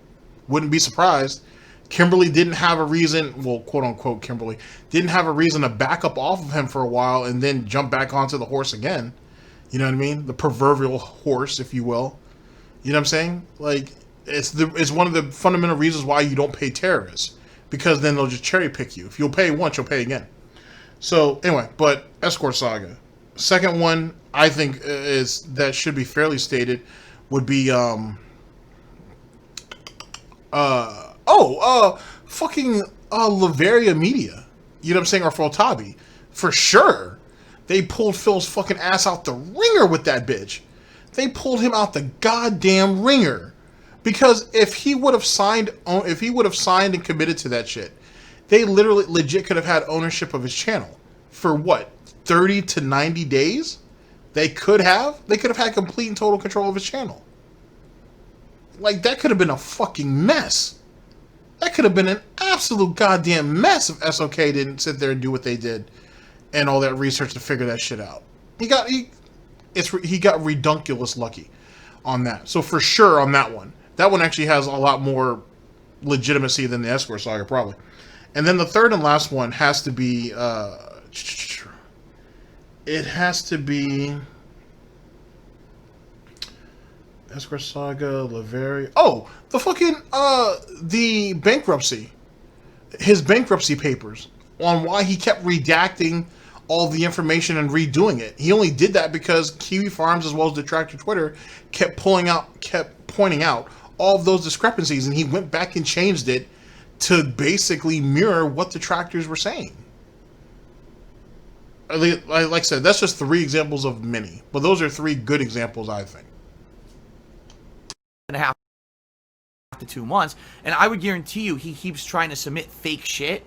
Wouldn't be surprised. Kimberly didn't have a reason, well, quote unquote, Kimberly didn't have a reason to back up off of him for a while and then jump back onto the horse again. You know what I mean? The proverbial horse, if you will. You know what I'm saying? Like, it's one of the fundamental reasons why you don't pay terrorists, because then they'll just cherry pick you. If you'll pay once, you'll pay again. So anyway, but escort saga. Second one, I think is that should be fairly stated, would be fucking Laveria Media. You know what I'm saying? Or Fotabi. For sure. They pulled Phil's fucking ass out the ringer with that bitch. They pulled him out the goddamn ringer. Because if he would have signed and committed to that shit, they literally legit could have had ownership of his channel for what, 30 to 90 days? They could have had complete and total control of his channel. Like, that could have been a fucking mess. That could have been an absolute goddamn mess if SOK didn't sit there and do what they did and all that research to figure that shit out. He got redunculous lucky on that. So for sure on that one. That one actually has a lot more legitimacy than the escort saga, probably. And then the third and last one has to be escort saga, Laveria. Oh, the fucking the bankruptcy. His bankruptcy papers on why he kept redacting all the information and redoing it. He only did that because Kiwi Farms as well as Detractor Twitter kept pointing out all of those discrepancies, and he went back and changed it to basically mirror what detractors were saying. Like I said, that's just 3 examples of many, but those are 3 good examples, I think. And a half to 2 months, and I would guarantee you he keeps trying to submit fake shit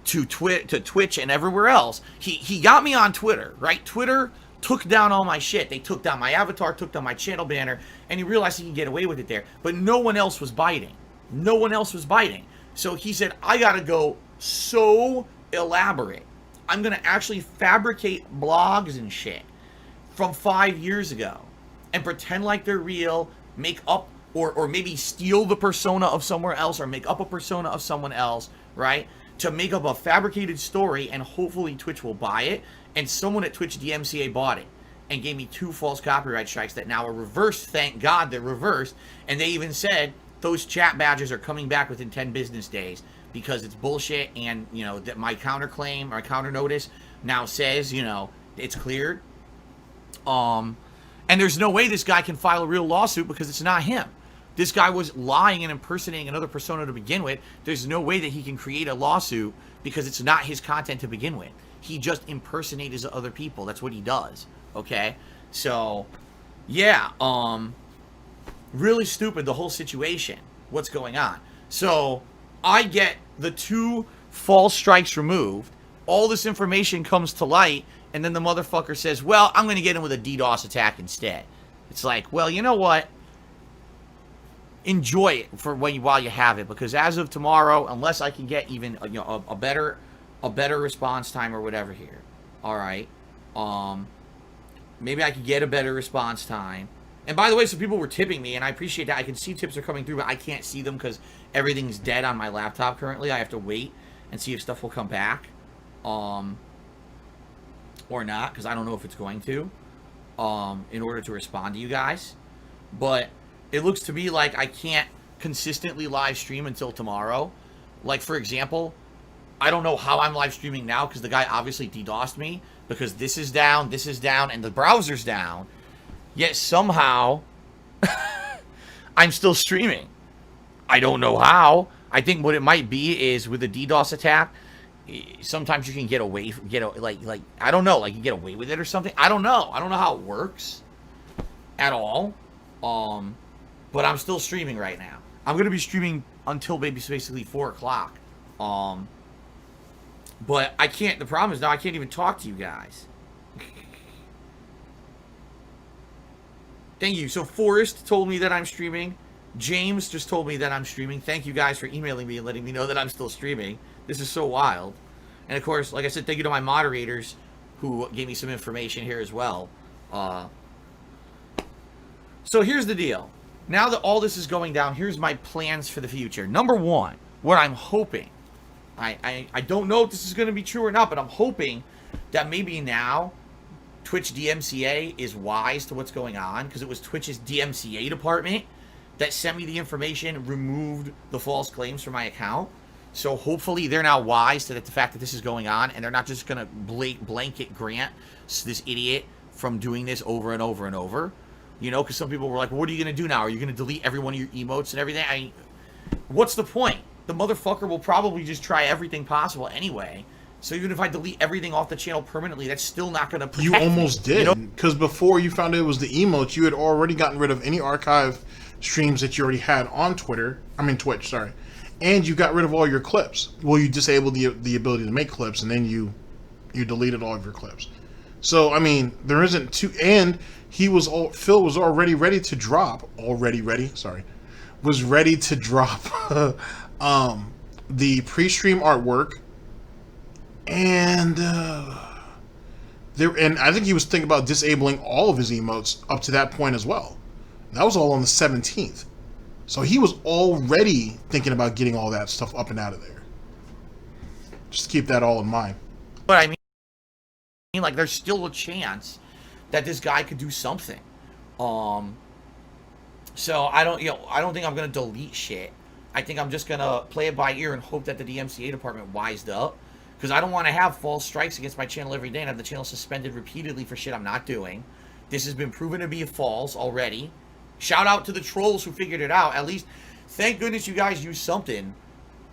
to Twitch and everywhere else. He got me on Twitter, right? Twitter took down all my shit. They took down my avatar, took down my channel banner, and he realized he could get away with it there. But no one else was biting. No one else was biting. So he said, I gotta go so elaborate. I'm gonna actually fabricate blogs and shit from 5 years ago and pretend like they're real, make up or maybe steal the persona of somewhere else or make up a persona of someone else, right? To make up a fabricated story, and hopefully Twitch will buy it. And someone at Twitch DMCA bought it and gave me 2 false copyright strikes that now are reversed. Thank God they're reversed. And they even said those chat badges are coming back within 10 business days because it's bullshit. And, you know, that my counterclaim or counter notice now says, you know, it's cleared. And there's no way this guy can file a real lawsuit because it's not him. This guy was lying and impersonating another persona to begin with. There's no way that he can create a lawsuit because it's not his content to begin with. He just impersonates other people. That's what he does. Okay? So, yeah. Really stupid, the whole situation. What's going on? So, I get the 2 false strikes removed. All this information comes to light. And then the motherfucker says, well, I'm going to get him with a DDoS attack instead. It's like, well, you know what? Enjoy it for while you have it, because as of tomorrow, unless I can get even a better response time or whatever here, all right, maybe I could get a better response time. And by the way, some people were tipping me, and I appreciate that. I can see tips are coming through, but I can't see them because everything's dead on my laptop currently. I have to wait and see if stuff will come back, or not, because I don't know if it's going to, in order to respond to you guys. But it looks to me like I can't consistently live stream until tomorrow. Like, for example, I don't know how I'm live streaming now because the guy obviously DDoSed me because this is down, and the browser's down. Yet somehow I'm still streaming. I don't know how. I think what it might be is with the DDoS attack, sometimes you can get away, like I don't know, like you get away with it or something. I don't know how it works at all. But I'm still streaming right now. I'm gonna be streaming until basically 4 o'clock. But I can't. The problem is now I can't even talk to you guys. Thank you. So Forrest told me that I'm streaming. James just told me that I'm streaming. Thank you guys for emailing me and letting me know that I'm still streaming. This is so wild. And of course, like I said, thank you to my moderators who gave me some information here as well. So here's the deal. Now that all this is going down, here's my plans for the future. Number one, what I'm hoping, I don't know if this is going to be true or not, but I'm hoping that maybe now Twitch DMCA is wise to what's going on, because it was Twitch's DMCA department that sent me the information, removed the false claims from my account. So hopefully they're now wise to the fact that this is going on, and they're not just going to blanket grant this idiot from doing this over and over and over. You know, because some people were like, well, what are you going to do now? Are you going to delete every one of your emotes and everything? What's the point? The motherfucker will probably just try everything possible anyway. So even if I delete everything off the channel permanently, that's still not going to protect You almost me, did. Because before you found out it was the emotes, you had already gotten rid of any archive streams that you already had on Twitch, sorry. And you got rid of all your clips. Well, you disabled the ability to make clips, and then you deleted all of your clips. So, I mean, there isn't too... And Phil was already ready to drop... was ready to drop the pre-stream artwork. And and I think he was thinking about disabling all of his emotes up to that point as well. That was all on the 17th. So he was already thinking about getting all that stuff up and out of there. Just keep that all in mind. But I mean, like, there's still a chance that this guy could do something. So I don't think I'm gonna delete shit. I think I'm just gonna play it by ear and hope that the DMCA department wised up, because I don't want to have false strikes against my channel every day and have the channel suspended repeatedly for shit I'm not doing. This has been proven to be false already. Shout out to the trolls who figured it out. At least, thank goodness you guys used something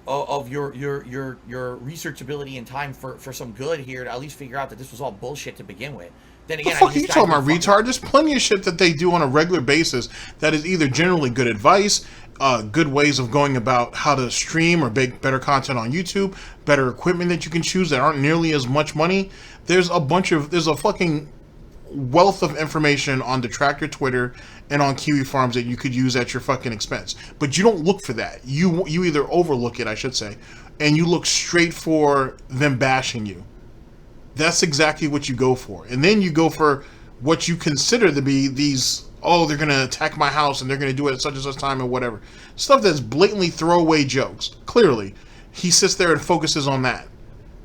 of your research ability and time for some good here to at least figure out that this was all bullshit to begin with. Then again, what the fuck are you talking about, retard? There's plenty of shit that they do on a regular basis that is either generally good advice, good ways of going about how to stream or make better content on YouTube, better equipment that you can choose that aren't nearly as much money. There's a fucking wealth of information on Detractor Twitter and on Kiwi Farms that you could use at your fucking expense. But you don't look for that. You either overlook it, I should say, and you look straight for them bashing you. That's exactly what you go for. And then you go for what you consider to be these, oh, they're going to attack my house and they're going to do it at such and such time or whatever. Stuff that's blatantly throwaway jokes. Clearly, he sits there and focuses on that.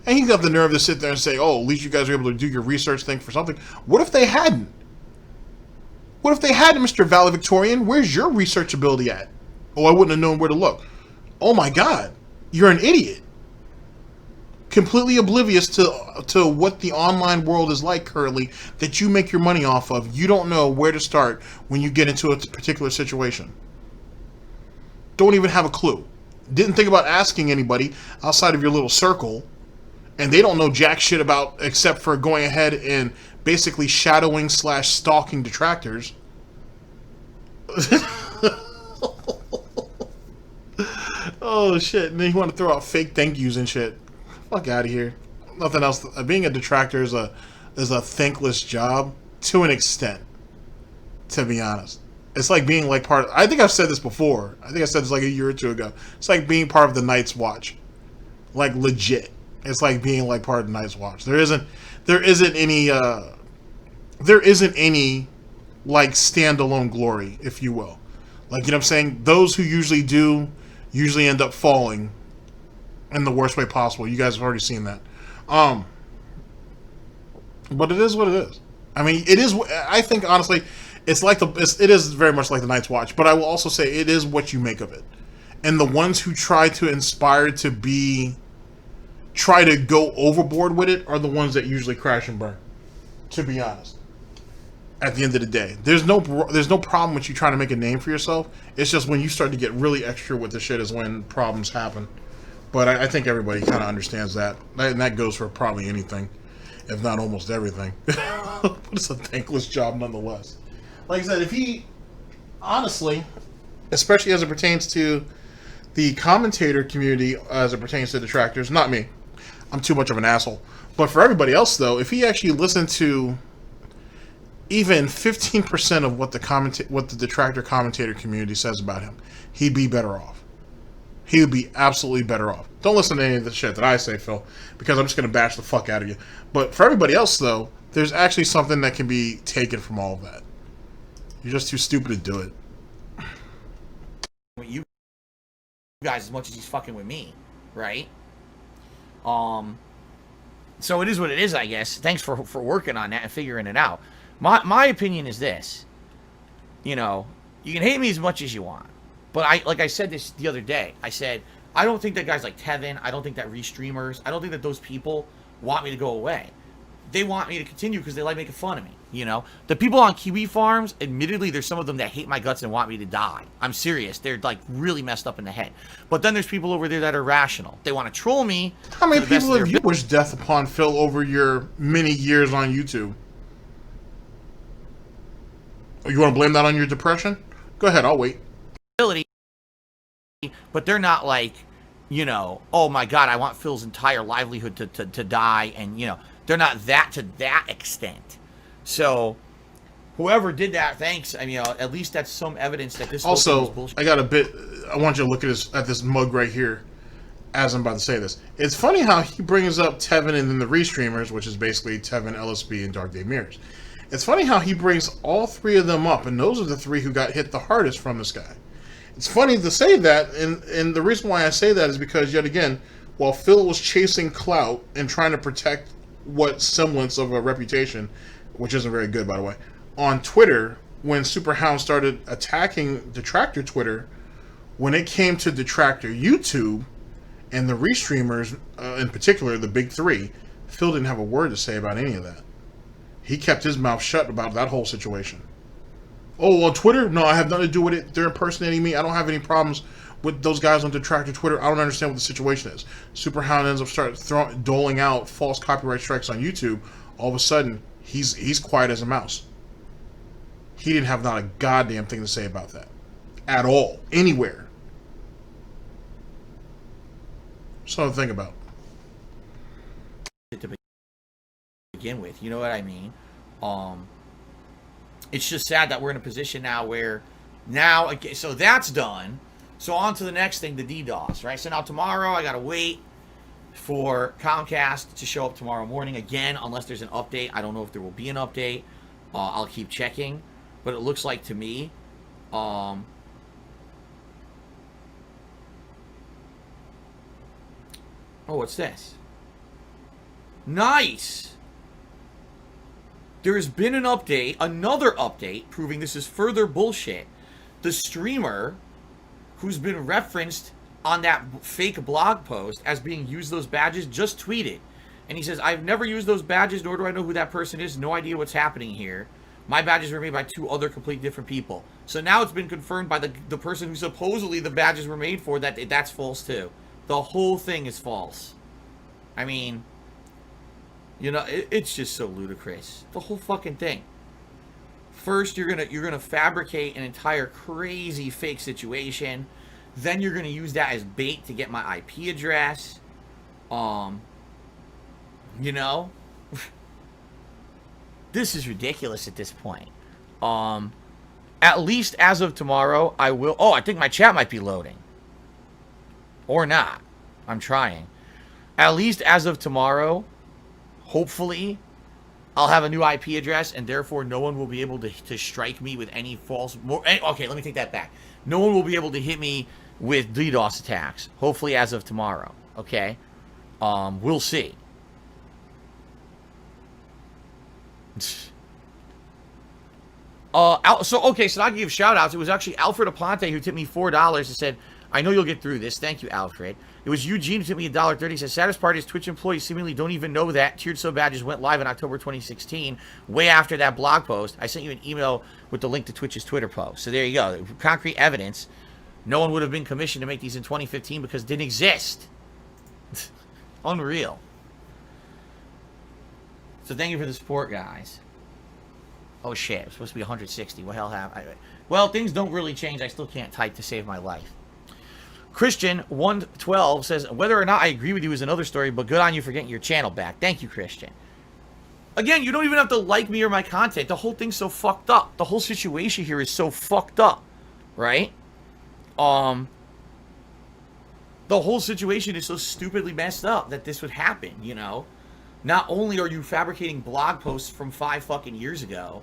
And he's got the nerve to sit there and say, oh, at least you guys were able to do your research thing for something. What if they hadn't? What if they hadn't, Mr. Valedictorian? Where's your research ability at? Oh, I wouldn't have known where to look. Oh my God, you're an idiot. Completely oblivious to what the online world is like currently that you make your money off of. You don't know where to start when you get into a particular situation. Don't even have a clue. Didn't think about asking anybody outside of your little circle. And they don't know jack shit about except for going ahead and basically shadowing / stalking detractors. Oh shit! And then you want to throw out fake thank yous and shit. Fuck out of here. Nothing else. Being a detractor is a thankless job to an extent. To be honest, it's like being like part of, I think I've said this before. I think I said this like a year or two ago. It's like being part of the Night's Watch. Like legit. It's like being like part of the Night's Watch. There isn't any like standalone glory, if you will. Like, you know what I'm saying? Those who usually end up falling in the worst way possible. You guys have already seen that. But it is what it is. I mean, it is. I think honestly, it is very much like the Night's Watch. But I will also say it is what you make of it. And the ones who try to try to go overboard with it are the ones that usually crash and burn, to be honest. At the end of the day, there's no problem with you trying to make a name for yourself. It's just when you start to get really extra with the shit is when problems happen. But I think everybody kind of understands that, and that goes for probably anything, if not almost everything. But it's a thankless job nonetheless. Like I said, if he honestly, especially as it pertains to the commentator community, as it pertains to detractors, not me, I'm too much of an asshole. But for everybody else, though, if he actually listened to even 15% of what the detractor commentator community says about him, he'd be better off. He would be absolutely better off. Don't listen to any of the shit that I say, Phil, because I'm just going to bash the fuck out of you. But for everybody else, though, there's actually something that can be taken from all of that. You're just too stupid to do it. You guys as much as he's fucking with me, right? So it is what it is, I guess. Thanks for working on that and figuring it out. My opinion is this. You know, you can hate me as much as you want. But like I said this the other day. I said, I don't think that guys like Tevin, I don't think that restreamers, I don't think that those people want me to go away. They want me to continue because they like making fun of me, you know? The people on Kiwi farms, admittedly, there's some of them that hate my guts and want me to die. I'm serious. They're, like, really messed up in the head. But then there's people over there that are rational. They want to troll me. How many people have you wished death upon, Phil, over your many years on YouTube? Oh, you want to blame that on your depression? Go ahead, I'll wait. But they're not like, you know, oh my God, I want Phil's entire livelihood to die, and, you know, they're not that to that extent. So, whoever did that, thanks. I mean, at least that's some evidence that this also, was bullshit. I want you to look at this mug right here as I'm about to say this. It's funny how he brings up Tevin and then the restreamers, which is basically Tevin, LSB, and Dark Day Mirrors. It's funny how he brings all three of them up, and those are the three who got hit the hardest from this guy. It's funny to say that, and the reason why I say that is because, yet again, while Phil was chasing clout and trying to protect what semblance of a reputation, which isn't very good, by the way, on Twitter, when Superhound started attacking Detractor Twitter, when it came to Detractor YouTube, and the restreamers, in particular, the big three, Phil didn't have a word to say about any of that. He kept his mouth shut about that whole situation. Oh, on Twitter? No, I have nothing to do with it. They're impersonating me. I don't have any problems with those guys on Detractor Twitter. I don't understand what the situation is. Superhound ends up doling out false copyright strikes on YouTube. All of a sudden, he's quiet as a mouse. He didn't have not a goddamn thing to say about that. At all. Anywhere. Something to think about. To begin with, you know what I mean? It's just sad that we're in a position now where so that's done. So on to the next thing, the DDoS, right? So now tomorrow I gotta wait for Comcast to show up tomorrow morning again, unless there's an update. I don't know if there will be an update. I'll keep checking, but it looks like to me, oh, what's this? Nice. There has been an update, another update, proving this is further bullshit. The streamer who's been referenced on that fake blog post as being used those badges just tweeted. And he says, I've never used those badges, nor do I know who that person is. No idea what's happening here. My badges were made by two other completely different people. So now it's been confirmed by the person who supposedly the badges were made for that that's false too. The whole thing is false. I mean, you know, it's just so ludicrous. The whole fucking thing. First, you're gonna fabricate an entire crazy fake situation. Then you're gonna use that as bait to get my IP address. You know, this is ridiculous at this point. At least as of tomorrow, I will. Oh, I think my chat might be loading, or not. I'm trying. At least as of tomorrow. Hopefully, I'll have a new IP address, and therefore no one will be able to strike me with any false... Okay, let me take that back. No one will be able to hit me with DDoS attacks. Hopefully as of tomorrow. Okay? We'll see. So I'll give shout-outs. It was actually Alfred Aponte who tipped me $4 and said, I know you'll get through this. Thank you, Alfred. It was Eugene who sent me $1.30. He says, saddest part is Twitch employees seemingly don't even know that Tiered So Badges went live in October 2016, way after that blog post. I sent you an email with the link to Twitch's Twitter post. So there you go. Concrete evidence. No one would have been commissioned to make these in 2015 because it didn't exist. Unreal. So thank you for the support, guys. Oh shit, it's supposed to be 160. What the hell happened? Well, things don't really change. I still can't type to save my life. Christian112 says, whether or not I agree with you is another story, but good on you for getting your channel back. Thank you, Christian. Again, you don't even have to like me or my content. The whole thing's so fucked up. The whole situation here is so fucked up, right? The whole situation is so stupidly messed up that this would happen, you know? Not only are you fabricating blog posts from 5 fucking years ago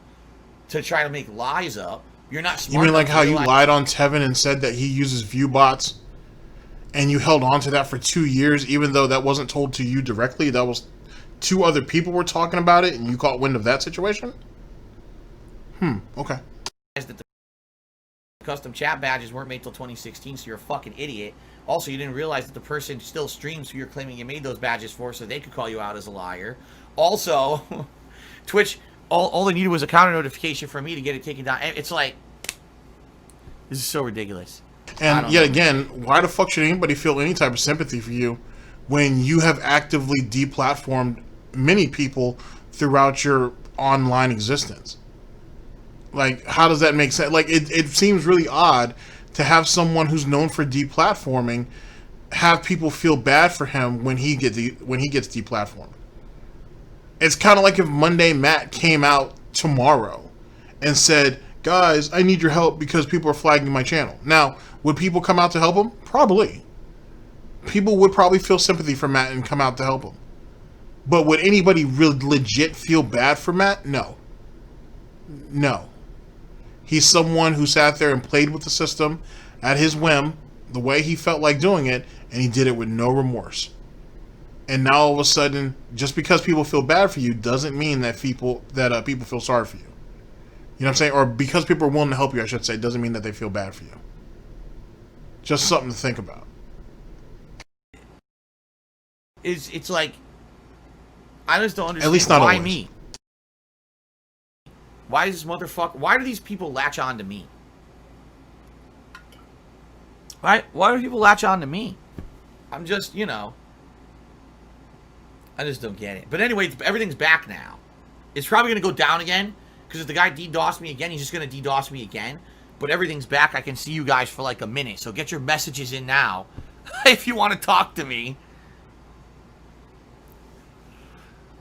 to try to make lies up, you're not smart. You mean like how you realize lied on Tevin and said that he uses view bots, and you held on to that for 2 years, even though that wasn't told to you directly? That was 2 other people were talking about it, and you caught wind of that situation? Okay. that the custom chat badges weren't made till 2016, so you're a fucking idiot. Also, you didn't realize that the person still streams who you're claiming you made those badges for, so they could call you out as a liar. Also, Twitch, all they needed was a counter notification for me to get it taken down. It's like, this is so ridiculous. And yet again, why the fuck should anybody feel any type of sympathy for you when you have actively deplatformed many people throughout your online existence? Like, how does that make sense? Like, it seems really odd to have someone who's known for deplatforming have people feel bad for him when he gets deplatformed. It's kind of like if Monday Matt came out tomorrow and said, guys, I need your help because people are flagging my channel. Now, would people come out to help him? Probably. People would probably feel sympathy for Matt and come out to help him. But would anybody really legit feel bad for Matt? No. No. He's someone who sat there and played with the system at his whim, the way he felt like doing it, and he did it with no remorse. And now all of a sudden, just because people feel bad for you doesn't mean that people feel sorry for you. You know what I'm saying? Or because people are willing to help you, I should say, doesn't mean that they feel bad for you. Just something to think about. It's like, I just don't understand. At least not why always. me. Why is this motherfucker? Why do these people latch on to me? Why do people latch on to me? I'm just, you know, I just don't get it. But anyway, everything's back now. It's probably going to go down again, because if the guy DDoS me again, he's just going to DDoS me again. But everything's back. I can see you guys for like a minute. So get your messages in now if you want to talk to me.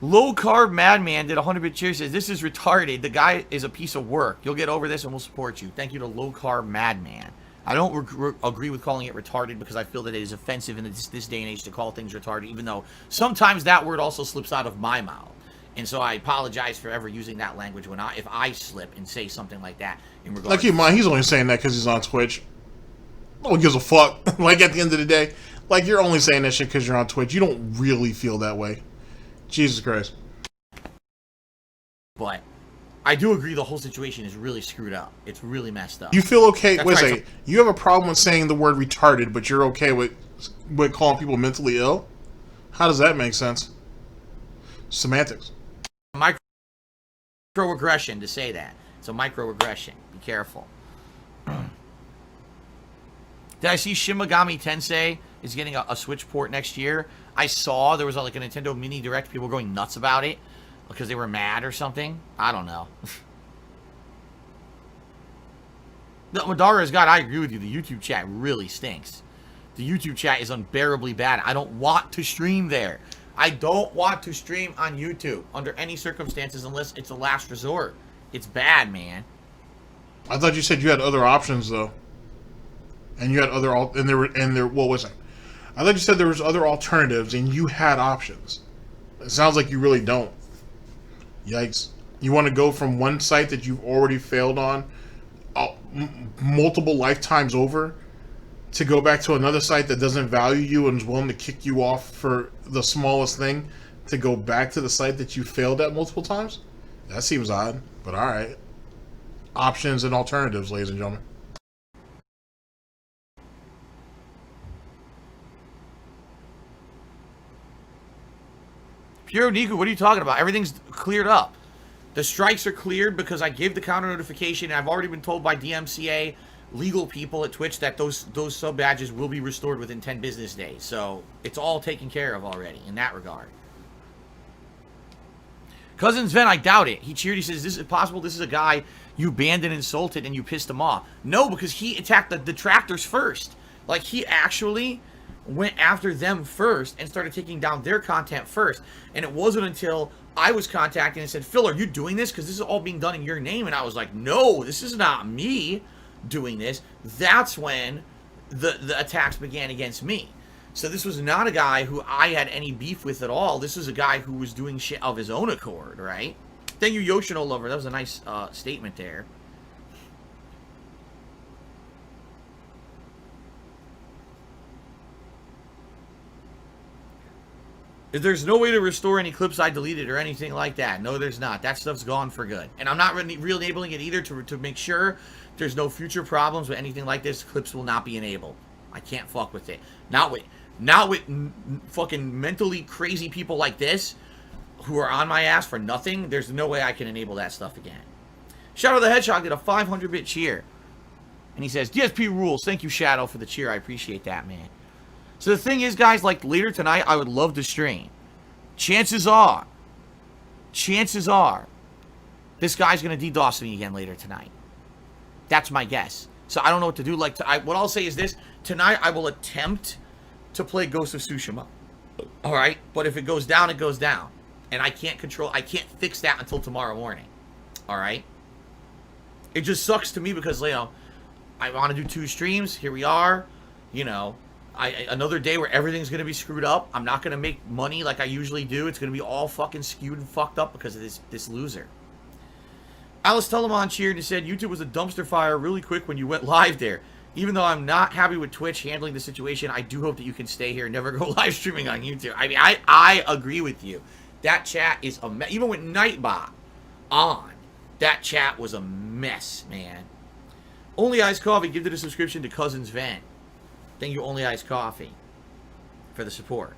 Low Carb Madman did 100-bit cheer, says, this is retarded. The guy is a piece of work. You'll get over this and we'll support you. Thank you to Low Carb Madman. I don't agree with calling it retarded because I feel that it is offensive in this day and age to call things retarded, even though sometimes that word also slips out of my mouth. And so I apologize for ever using that language if I slip and say something like that in regards. Like, keep in mind, he's only saying that because he's on Twitch. No one gives a fuck. Like, at the end of the day, like, you're only saying that shit because you're on Twitch. You don't really feel that way. Jesus Christ. But I do agree the whole situation is really screwed up. It's really messed up. You feel okay? That's Wait a right, second. You have a problem with saying the word retarded, but you're okay with calling people mentally ill? How does that make sense? Semantics. Microaggression to say that. It's a microaggression. Be careful. Did I see Shin Megami Tensei is getting a Switch port next year? I saw there was like a Nintendo Mini Direct. People were going nuts about it because they were mad or something. I don't know. Madara's God, I agree with you. The YouTube chat really stinks. The YouTube chat is unbearably bad. I don't want to stream there. I don't want to stream on YouTube under any circumstances unless it's a last resort. It's bad, man. I thought you said you had other options though, and you had other what was it? I thought you said there was other alternatives and you had options. It sounds like you really don't. Yikes! You want to go from one site that you've already failed on multiple lifetimes over to go back to another site that doesn't value you and is willing to kick you off for the smallest thing to go back to the site that you failed at multiple times? That seems odd, but alright. Options and alternatives, ladies and gentlemen. Pure Niku, what are you talking about? Everything's cleared up. The strikes are cleared because I gave the counter notification. And I've already been told by DMCA legal people at Twitch that those sub badges will be restored within 10 business days. So it's all taken care of already in that regard. Cousin Sven, I doubt it. He cheered. He says, "This is possible. This is a guy you banned and insulted and you pissed him off." No, because he attacked the detractors first. Like, he actually went after them first and started taking down their content first. And it wasn't until I was contacted and said, "Phil, are you doing this? Because this is all being done in your name." And I was like, "No, this is not me doing this." That's when the attacks began against me. So this was not a guy who I had any beef with at all. This was a guy who was doing shit of his own accord, right? Thank you, Yoshino Lover. That was a nice statement there. There's no way to restore any clips I deleted or anything like that. No, there's not. That stuff's gone for good. And I'm not really enabling it either to make sure there's no future problems with anything like this. Clips will not be enabled. I can't fuck with it. Not with fucking mentally crazy people like this who are on my ass for nothing. There's no way I can enable that stuff again. Shadow the Hedgehog did a 500-bit cheer. And he says, "DSP rules." Thank you, Shadow, for the cheer. I appreciate that, man. So the thing is, guys, like, later tonight, I would love to stream. Chances are, this guy's going to DDoS me again later tonight. That's my guess. So I don't know what to do. Like, what I'll say is this. Tonight, I will attempt to play Ghost of Tsushima. All right? But if it goes down, it goes down. And I can't fix that until tomorrow morning. All right? It just sucks to me because, you know, I want to do 2 streams. Here we are. You know, another day where everything's going to be screwed up. I'm not going to make money like I usually do. It's going to be all fucking skewed and fucked up because of this loser. Alice Telemon cheered and said, "YouTube was a dumpster fire really quick when you went live there. Even though I'm not happy with Twitch handling the situation, I do hope that you can stay here and never go live streaming on YouTube." I mean, I agree with you. That chat is a mess. Even with Nightbot on, that chat was a mess, man. Only Iced Coffee, give it a subscription to Cousins Van. Thank you, Only Iced Coffee, for the support.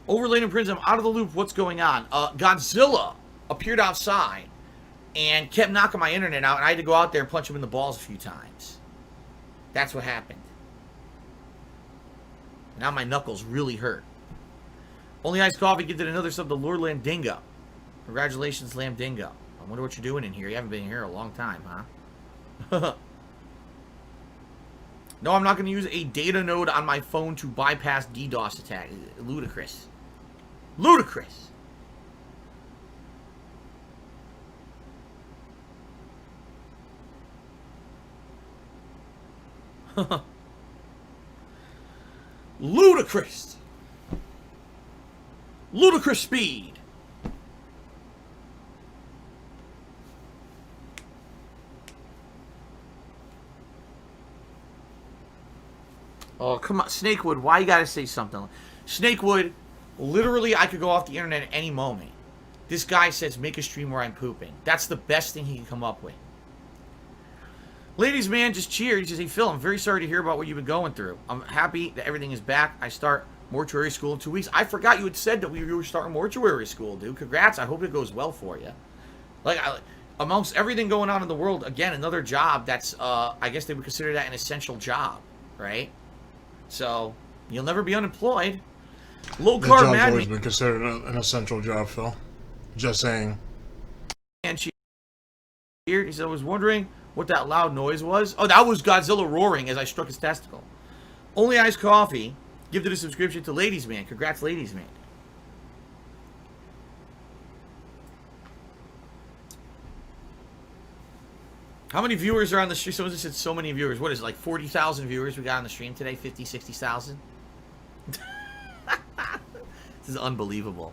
Overlaid and Prince, I'm out of the loop. What's going on? Godzilla appeared outside and kept knocking my internet out, and I had to go out there and punch him in the balls a few times. That's what happened. Now my knuckles really hurt. Only Iced Coffee gifted another sub to Lord Landingo. Congratulations, Landingo. I wonder what you're doing in here. You haven't been here a long time, huh? No, I'm not going to use a data node on my phone to bypass DDoS attack. Ludicrous. Ludicrous. Ludicrous. Ludicrous speed. Oh, come on. Snakewood, why you gotta say something? Snakewood, literally, I could go off the internet at any moment. This guy says, make a stream where I'm pooping. That's the best thing he can come up with. Ladies man just cheered. He says, "Hey, Phil, I'm very sorry to hear about what you've been going through. I'm happy that everything is back. I start mortuary school in 2 weeks." I forgot you had said that we were starting mortuary school, dude. Congrats. I hope it goes well for you. Like, amongst everything going on in the world, again, another job that's, I guess they would consider that an essential job, right? So, you'll never be unemployed. Low The carb job's madman. always been considered an essential job, Phil. Just saying. And she here, he said, "I was wondering what that loud noise was." Oh, that was Godzilla roaring as I struck his testicle. Only Iced Coffee, gifted a subscription to Ladies Man. Congrats, Ladies Man. How many viewers are on the stream? Someone just said so many viewers. What is it, like 40,000 viewers we got on the stream today? 50, 60,000? This is unbelievable.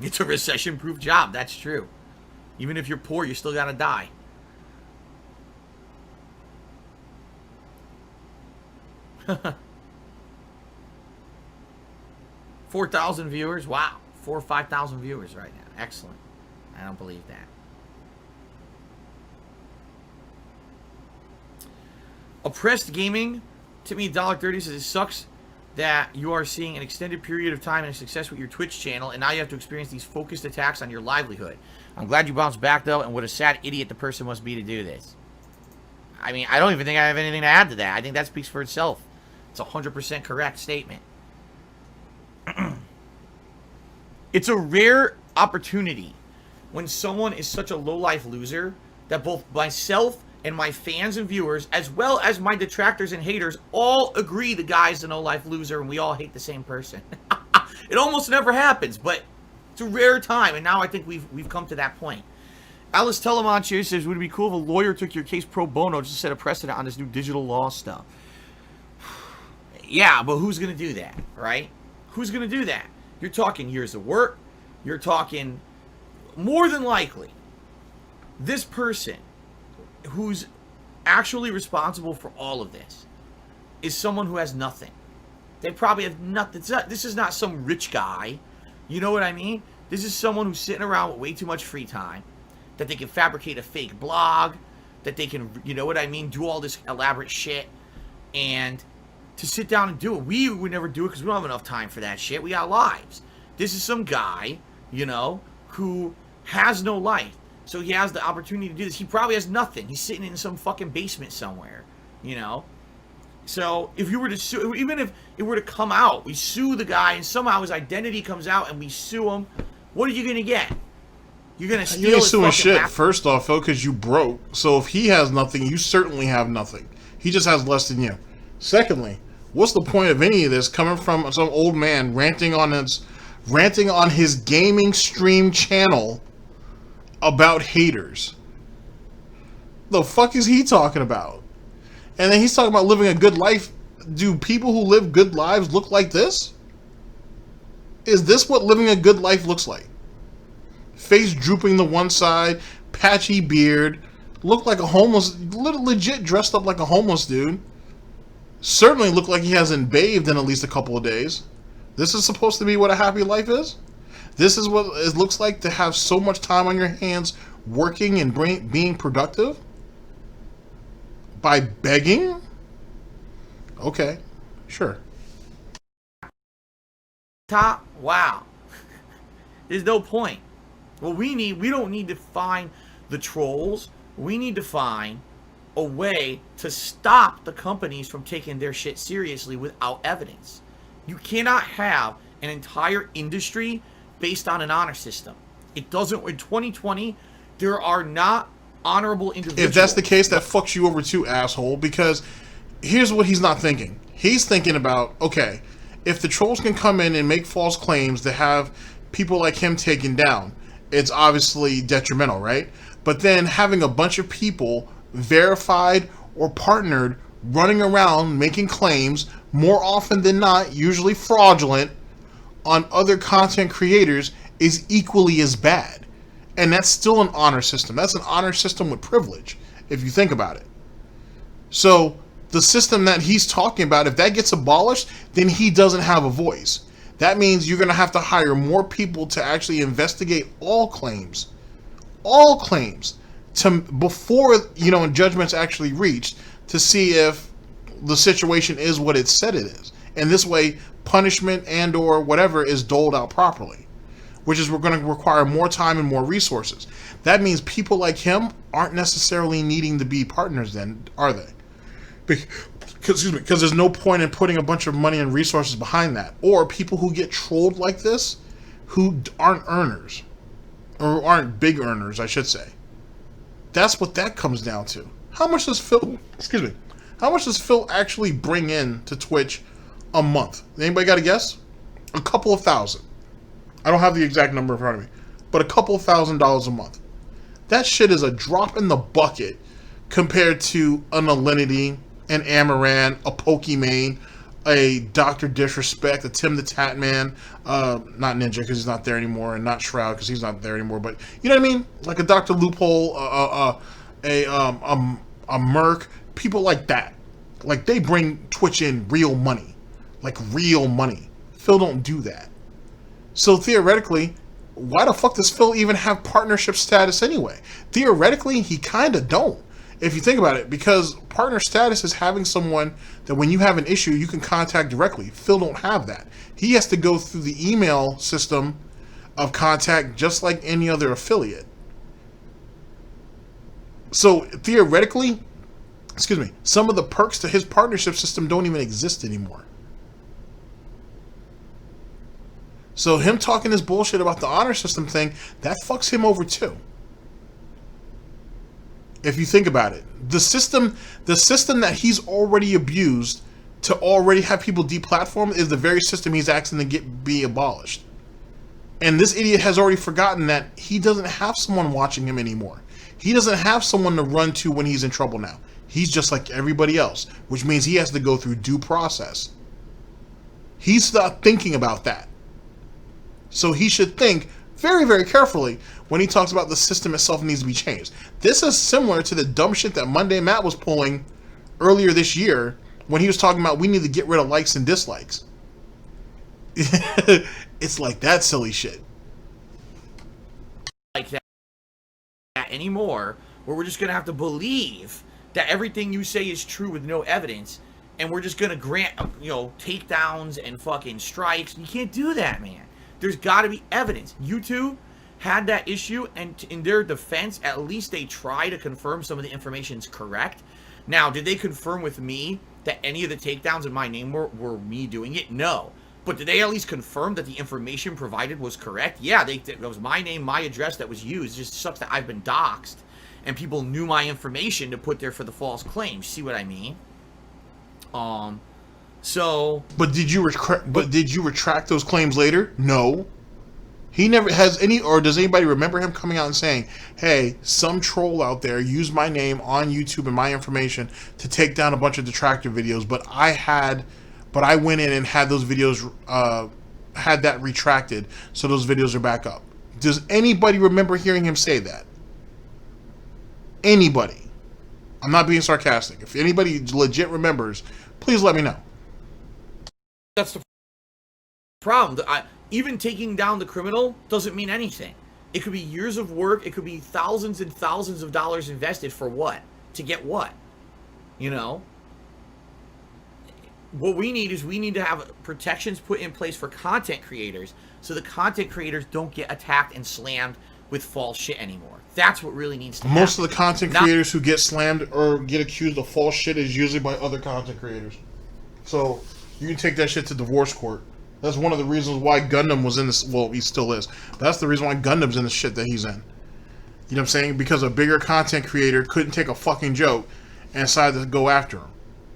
It's a recession-proof job. That's true. Even if you're poor, you still gotta die. $4,000 viewers. Wow. 4,000 or 5,000 viewers right now. Excellent. I don't believe that. Oppressed Gaming, to me, $1.30 says it sucks that you are seeing an extended period of time and success with your Twitch channel, and now you have to experience these focused attacks on your livelihood. I'm glad you bounced back, though, and what a sad idiot the person must be to do this. I mean, I don't even think I have anything to add to that. I think that speaks for itself. It's a 100% correct statement. It's a rare opportunity when someone is such a low-life loser that both myself and my fans and viewers, as well as my detractors and haters, all agree the guy's a no-life loser and we all hate the same person. It almost never happens, but it's a rare time, and now I think we've come to that point. Alice Telemont here says, would it be cool if a lawyer took your case pro bono just to set a precedent on this new digital law stuff? Yeah, but who's going to do that, right? Who's going to do that? You're talking years of work. You're talking, more than likely, this person who's actually responsible for all of this is someone who has nothing. They probably have nothing. This is not some rich guy. You know what I mean? This is someone who's sitting around with way too much free time, that they can fabricate a fake blog, that they can, you know what I mean, do all this elaborate shit, and to sit down and do it. We would never do it because we don't have enough time for that shit. We got lives. This is some guy, you know, who has no life. So he has the opportunity to do this. He probably has nothing. He's sitting in some fucking basement somewhere, you know. So if you were to sue, even if it were to come out, we sue the guy and somehow his identity comes out and we sue him, what are you going to get? You're going to steal his fucking suing shit, laptop. first off, Phil, because you broke. So if he has nothing, you certainly have nothing. He just has less than you. Secondly, what's the point of any of this coming from some old man ranting on his gaming stream channel about haters? The fuck is he talking about? And then he's talking about living a good life. Do people who live good lives look like this? Is this what living a good life looks like? Face drooping to one side, patchy beard, look like a homeless, legit dressed up like a homeless dude. Certainly look like he hasn't bathed in at least a couple of days. This is supposed to be what a happy life is? This is what it looks like to have so much time on your hands working and being productive? By begging? Okay, sure. Top, wow. There's no point. What we don't need to find the trolls. We need to find a way to stop the companies from taking their shit seriously without evidence. You cannot have an entire industry based on an honor system. It doesn't. In 2020, there are not honorable individuals. If that's the case, that fucks you over too, asshole, because here's what he's not thinking. He's thinking about, okay, if the trolls can come in and make false claims to have people like him taken down, it's obviously detrimental, right? But then having a bunch of people verified or partnered running around making claims, more often than not, usually fraudulent, on other content creators is equally as bad. And that's still an honor system. That's an honor system with privilege, if you think about it. So the system that he's talking about, if that gets abolished, then he doesn't have a voice. That means you're going to have to hire more people to actually investigate all claims, to before, you know, judgment's actually reached, to see if the situation is what it said it is. And this way, punishment and or whatever is doled out properly, which is going to require more time and more resources. That means people like him aren't necessarily needing to be partners then, are they? Because there's no point in putting a bunch of money and resources behind that. Or people who get trolled like this, who aren't earners, or aren't big earners, I should say. That's what that comes down to. How much does Phil, how much does Phil actually bring in to Twitch a month? Anybody got a guess? A couple of thousand. I don't have the exact number in front of me, but a couple of $1,000s a month. That shit is a drop in the bucket compared to an Alinity, an Amaran, a Pokimane, a Dr. Disrespect, a Tim the Tatman, not Ninja because he's not there anymore, and not Shroud because he's not there anymore, but you know what I mean? Like a Dr. Loophole, a Merc, people like that. Like they bring Twitch in real money. Like real money. Phil don't do that. So theoretically, why the fuck does Phil even have partnership status anyway? Theoretically, he kind of don't. If you think about it, because partner status is having someone that when you have an issue, you can contact directly. Phil don't have that. He has to go through the email system of contact just like any other affiliate. So theoretically, excuse me, some of the perks to his partnership system don't even exist anymore. So him talking this bullshit about the honor system thing, that fucks him over too. If you think about it, the system that he's already abused to already have people deplatform is the very system he's asking to be abolished. And this idiot has already forgotten that he doesn't have someone watching him anymore. He doesn't have someone to run to when he's in trouble now. He's just like everybody else, which means he has to go through due process. He's not thinking about that. So he should think very, very carefully when he talks about the system itself needs to be changed. This is similar to the dumb shit that Monday Matt was pulling earlier this year when he was talking about we need to get rid of likes and dislikes. It's like that silly shit. Like that anymore, where we're just going to have to believe that everything you say is true with no evidence, and we're just going to grant, takedowns and fucking strikes. You can't do that, man. There's got to be evidence. YouTube had that issue, and in their defense, at least they try to confirm some of the information is correct. Now, did they confirm with me that any of the takedowns in my name were me doing it? No. But did they at least confirm that the information provided was correct? Yeah, that was my name, my address that was used. It just sucks that I've been doxxed, and people knew my information to put there for the false claims. See what I mean? So. But did you retract those claims later? No. He never has any, or does anybody remember him coming out and saying, hey, some troll out there used my name on YouTube and my information to take down a bunch of detractor videos, but I went in and had those videos, had that retracted, so those videos are back up. Does anybody remember hearing him say that? Anybody? I'm not being sarcastic. If anybody legit remembers, please let me know. That's the problem. Even taking down the criminal doesn't mean anything. It could be years of work. It could be thousands and thousands of dollars invested for what? To get what? What we need is to have protections put in place for content creators so the content creators don't get attacked and slammed with false shit anymore. That's what really needs to happen. Most of the content creators who get slammed or get accused of false shit is usually by other content creators. So you can take that shit to divorce court. That's one of the reasons why Gundam was in this. Well, he still is. But that's the reason why Gundam's in the shit that he's in. You know what I'm saying? Because a bigger content creator couldn't take a fucking joke and decided to go after him.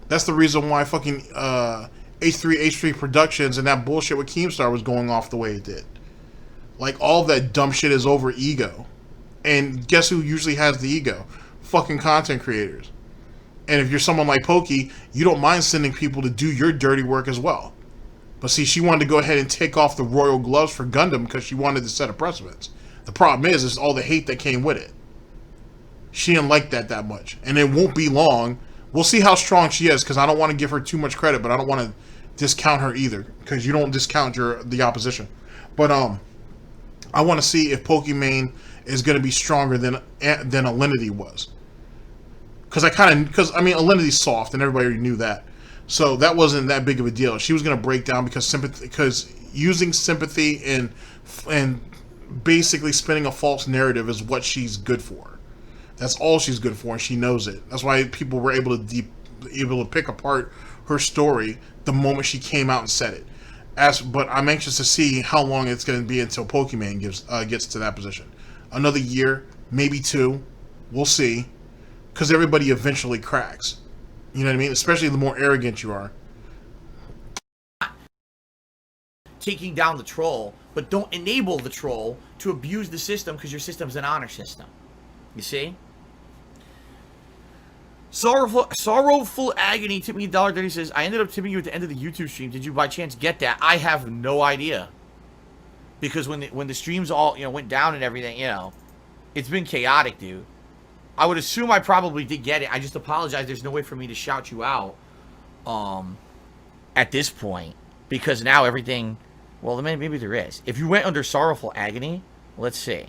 That's the reason why fucking H3 Productions and that bullshit with Keemstar was going off the way it did. Like, all that dumb shit is over ego. And guess who usually has the ego? Fucking content creators. And if you're someone like Pokey, you don't mind sending people to do your dirty work as well. But see, she wanted to go ahead and take off the royal gloves for Gundam because she wanted to set a precedence. The problem is all the hate that came with it. She didn't like that much. And it won't be long. We'll see how strong she is, because I don't want to give her too much credit, but I don't want to discount her either, because you don't discount the opposition. But I want to see if Pokimane is going to be stronger than Alinity was. Because Alinity's soft, and everybody knew that. So that wasn't that big of a deal. She was going to break down because using sympathy and basically spinning a false narrative is what she's good for. That's all she's good for, and she knows it. That's why people were able to pick apart her story the moment she came out and said it. But I'm anxious to see how long it's going to be until Pokimane gets to that position. Another year, maybe 2. We'll see. Because everybody eventually cracks. You know what I mean? Especially the more arrogant you are. Taking down the troll, but don't enable the troll to abuse the system because your system's an honor system. You see? Sorrowful Agony tipped me $1.30, says, I ended up tipping you at the end of the YouTube stream. Did you by chance get that? I have no idea. Because when the streams all, went down and everything, it's been chaotic, dude. I would assume I probably did get it. I just apologize. There's no way for me to shout you out at this point. Because now everything, well, maybe there is. If you went under Sorrowful Agony, let's see.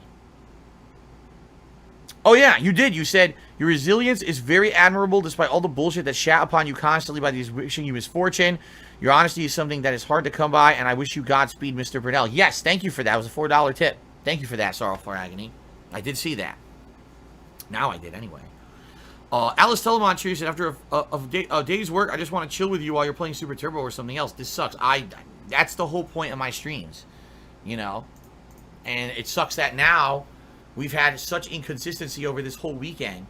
Oh, yeah, you did. You said, your resilience is very admirable despite all the bullshit that's shat upon you constantly by these wishing you misfortune. Your honesty is something that is hard to come by, and I wish you Godspeed, Mr. Burnell. Yes, thank you for that. It was a $4 tip. Thank you for that, Sorrow for Agony. I did see that. Now I did, anyway. Alice Telemon Tree said, after a day's work, I just want to chill with you while you're playing Super Turbo or something else. This sucks. That's the whole point of my streams, you know? And it sucks that now we've had such inconsistency over this whole weekend.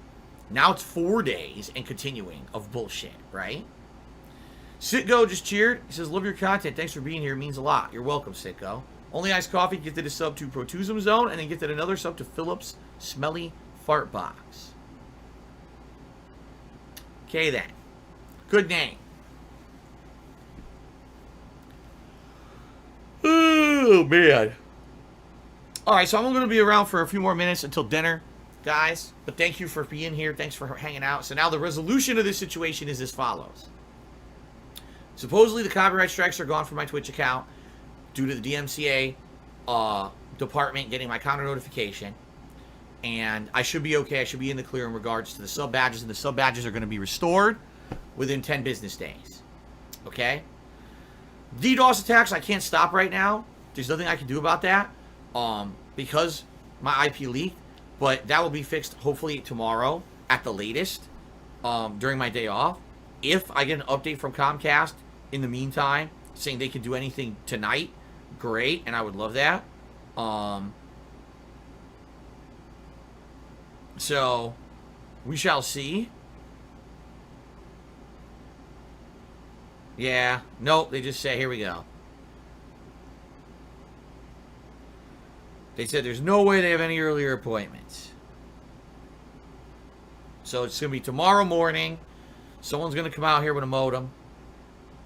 Now it's 4 days and continuing of bullshit, right? Sitgo just cheered. He says, love your content. Thanks for being here. It means a lot. You're welcome, Sitgo. Only Iced Coffee gifted a sub to Protusum Zone and then gifted another sub to Phillips Smelly Fart Box. Okay, then. Good name. Oh, man. Alright, so I'm going to be around for a few more minutes until dinner, guys. But thank you for being here. Thanks for hanging out. So now the resolution of this situation is as follows. Supposedly the copyright strikes are gone from my Twitch account due to the DMCA department getting my counter notification. And I should be okay. I should be in the clear in regards to the sub badges. And the sub badges are going to be restored within 10 business days. Okay? DDoS attacks, I can't stop right now. There's nothing I can do about that. Because my IP leaked. But that will be fixed hopefully tomorrow at the latest. During my day off. If I get an update from Comcast in the meantime saying they can do anything tonight, great. And I would love that. So, we shall see. Yeah. Nope, they just say, here we go. They said there's no way they have any earlier appointments. So, it's going to be tomorrow morning. Someone's going to come out here with a modem.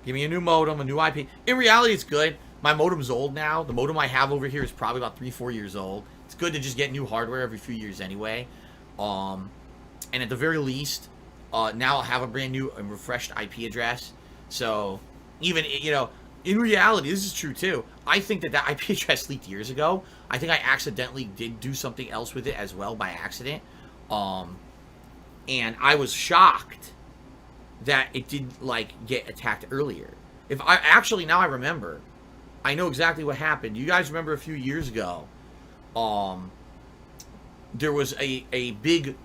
Give me a new modem, a new IP. In reality, it's good. My modem's old now. The modem I have over here is probably about 3-4 years old. It's good to just get new hardware every few years anyway. And at the very least, now I'll have a brand new and refreshed IP address. So, even, you know, in reality, this is true too. I think that IP address leaked years ago. I think I accidentally did do something else with it as well by accident. And I was shocked that it didn't, like, get attacked earlier. If I, actually, now I remember. I know exactly what happened. You guys remember a few years ago, there was a big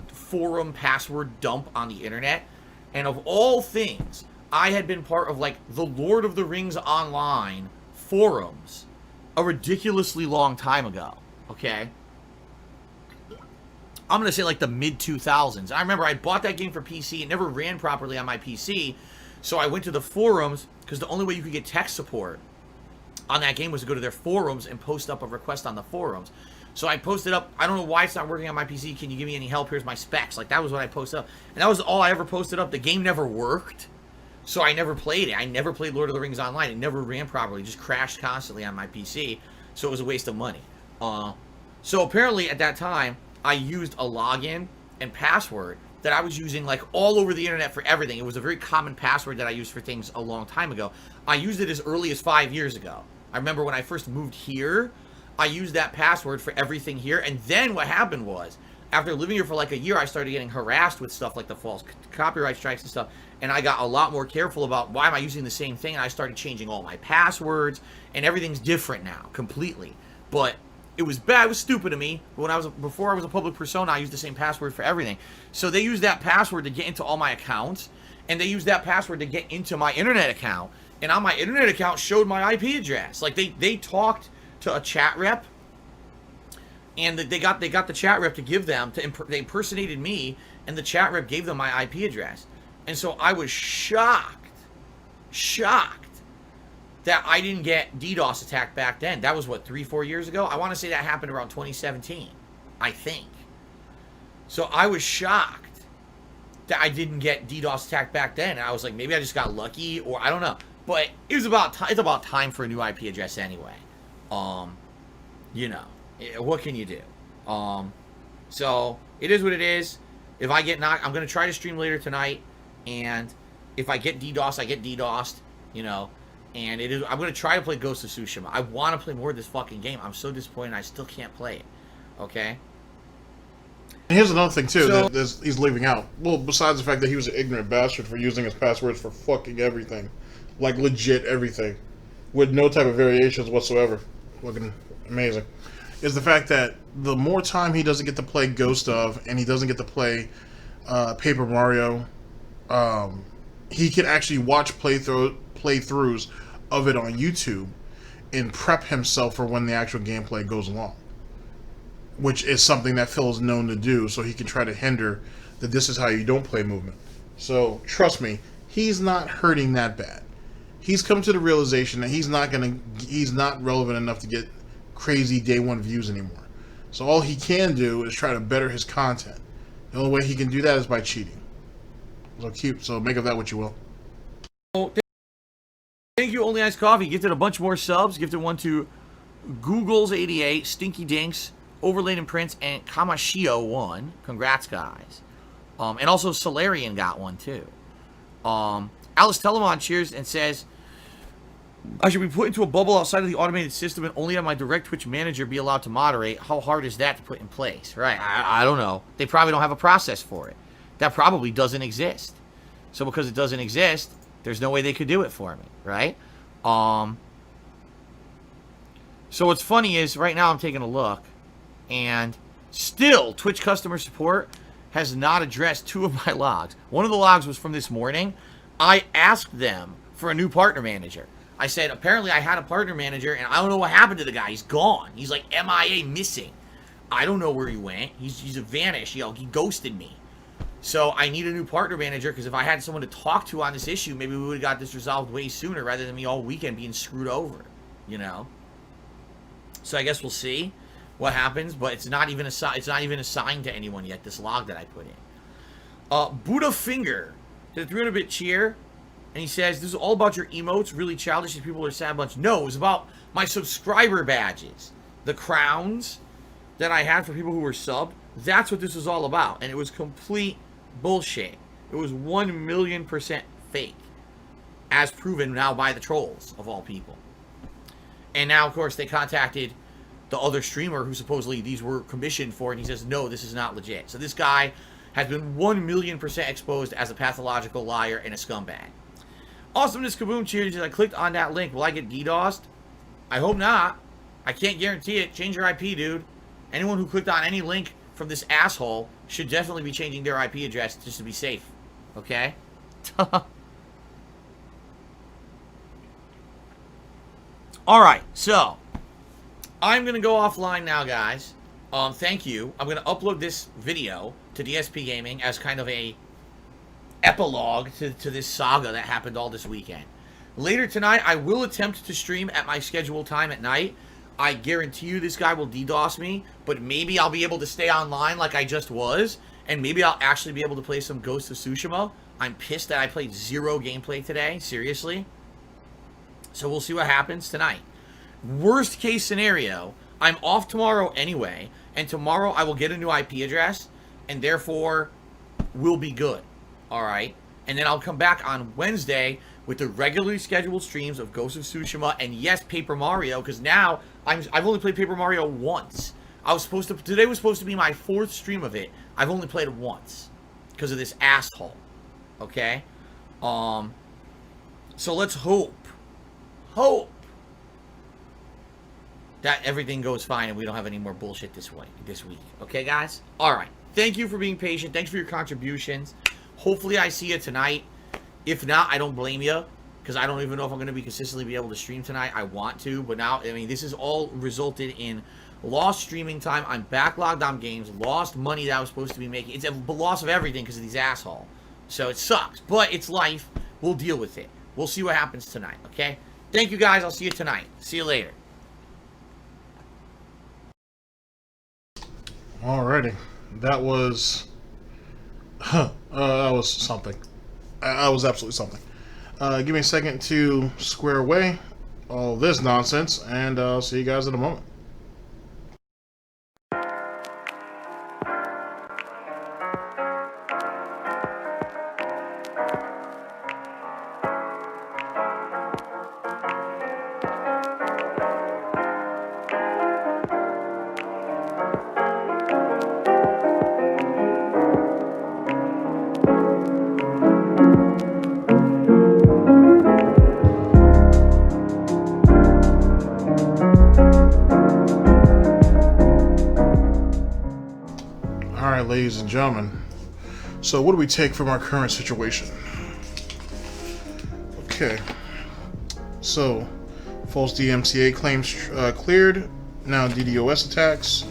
forum password dump on the internet, and of all things, I had been part of like the Lord of the Rings Online forums a ridiculously long time ago. Okay, I'm gonna say like the mid 2000s. I remember I bought that game for PC. It never ran properly on my PC, so I went to the forums because the only way you could get tech support on that game was to go to their forums and post up a request on the forums. So I posted up, I don't know why it's not working on my PC. Can you give me any help? Here's my specs. Like, that was what I posted up. And that was all I ever posted up. The game never worked. So I never played it. I never played Lord of the Rings Online. It never ran properly. It just crashed constantly on my PC. So it was a waste of money. So apparently at that time, I used a login and password that I was using like all over the internet for everything. It was a very common password that I used for things a long time ago. I used it as early as 5 years ago. I remember when I first moved here, I used that password for everything here. And then what happened was, after living here for like a year, I started getting harassed with stuff like the false copyright strikes and stuff. And I got a lot more careful about why am I using the same thing. And I started changing all my passwords. And everything's different now, completely. But it was bad. It was stupid of me. But before I was a public persona, I used the same password for everything. So they used that password to get into all my accounts. And they used that password to get into my internet account. And on my internet account showed my IP address. Like they talked to a chat rep, and they got the chat rep to give them they impersonated me, and the chat rep gave them my IP address. And so I was shocked that I didn't get DDoS attacked back then. That was what, 3-4 years ago? I want to say that happened around 2017, I think. So I was shocked that I didn't get DDoS attacked back then. And I was like, maybe I just got lucky, or I don't know. But it's about time for a new IP address anyway. You know, what can you do? So it is what it is. If I get knocked, I'm gonna try to stream later tonight, and if I get DDoS, I get DDoSed, you know. And it is, I'm gonna try to play Ghost of Tsushima. I want to play more of this fucking game. I'm so disappointed I still can't play it. Okay. And here's another thing too So- that he's leaving out. Well, besides the fact that he was an ignorant bastard for using his passwords for fucking everything, like legit everything, with no type of variations whatsoever, fucking amazing, is the fact that the more time he doesn't get to play Ghost of, and he doesn't get to play Paper Mario, he can actually watch playthroughs of it on YouTube and prep himself for when the actual gameplay goes along, which is something that Phil is known to do, so he can try to hinder that this is how you don't play movement. So trust me, he's not hurting that bad. He's come to the realization that he's not relevant enough to get crazy day one views anymore. So all he can do is try to better his content. The only way he can do that is by cheating. So make of that what you will. Thank you, Only Iced Coffee. Gifted a bunch more subs. Gifted one to Google's 88, Stinky Dinks, Overlaid and Prince, and Kamashio 1. Congrats, guys. And also Solarian got one, too. Alice Telemon cheers and says, I should be put into a bubble outside of the automated system and only have my direct Twitch manager be allowed to moderate. How hard is that to put in place? Right, I don't know. They probably don't have a process for it. That probably doesn't exist. So because it doesn't exist, there's no way they could do it for me, right? So what's funny is, right now I'm taking a look, and still Twitch customer support has not addressed 2 of my logs. One of the logs was from this morning. I asked them for a new partner manager. I said, apparently I had a partner manager, and I don't know what happened to the guy. He's gone. He's like MIA, missing. I don't know where he went. He's a vanished. You know, he ghosted me. So I need a new partner manager, because if I had someone to talk to on this issue, maybe we would have got this resolved way sooner rather than me all weekend being screwed over, you know? So I guess we'll see what happens, but it's not even assigned to anyone yet, this log that I put in. Buddha Finger did a 300-bit cheer, and he says, this is all about your emotes, really childish, and people are sad bunch. No, it was about my subscriber badges. The crowns that I had for people who were subbed, that's what this was all about, and it was complete bullshit. It was 1,000,000% fake, as proven now by the trolls, of all people. And now, of course, they contacted the other streamer who supposedly these were commissioned for, and he says, no, this is not legit. So this guy has been 1,000,000% exposed as a pathological liar and a scumbag. Awesomeness Kaboom cheers. I clicked on that link. Will I get DDoSed? I hope not. I can't guarantee it. Change your IP, dude. Anyone who clicked on any link from this asshole should definitely be changing their IP address just to be safe. Okay? Alright, so I'm going to go offline now, guys. Thank you. I'm going to upload this video to DSPGaming as kind of a epilogue to this saga that happened all this weekend. Later tonight, I will attempt to stream at my scheduled time at night. I guarantee you this guy will DDoS me, but maybe I'll be able to stay online like I just was, and maybe I'll actually be able to play some Ghost of Tsushima. I'm pissed that I played 0 gameplay today, seriously. So we'll see what happens tonight. Worst case scenario, I'm off tomorrow anyway, and tomorrow I will get a new IP address, and therefore we'll be good. Alright? And then I'll come back on Wednesday with the regularly scheduled streams of Ghost of Tsushima and, yes, Paper Mario, because now I've only played Paper Mario once. Today was supposed to be my 4th stream of it. I've only played it once because of this asshole. Okay? So let's hope that everything goes fine and we don't have any more bullshit this week. Okay, guys? Alright. Thank you for being patient. Thanks for your contributions. Hopefully I see you tonight. If not, I don't blame you, because I don't even know if I'm going to be consistently able to stream tonight. I want to, but now, I mean, this has all resulted in lost streaming time. I'm backlogged on games, lost money that I was supposed to be making. It's a loss of everything because of these assholes. So it sucks, but it's life. We'll deal with it. We'll see what happens tonight, okay? Thank you, guys. I'll see you tonight. See you later. Alrighty. That was... that was something. That was absolutely something. Give me a second to square away all this nonsense, and I'll see you guys in a moment. Alright, ladies and gentlemen. So what do we take from our current situation? Okay. So, false DMCA claims cleared. Now DDOS attacks.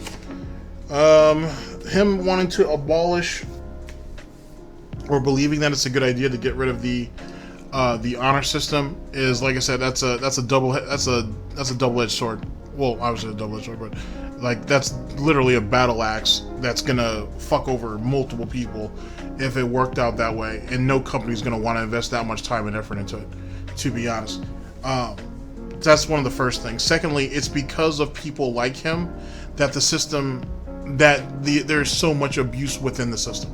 Him wanting to abolish or believing that it's a good idea to get rid of the honor system is, like I said, that's a double-edged sword. Well, obviously a double-edged sword, but like that's literally a battle axe that's gonna fuck over multiple people if it worked out that way, and no company's gonna want to invest that much time and effort into it, to be honest. That's one of the first things. Secondly, it's because of people like him that the system, there's so much abuse within the system,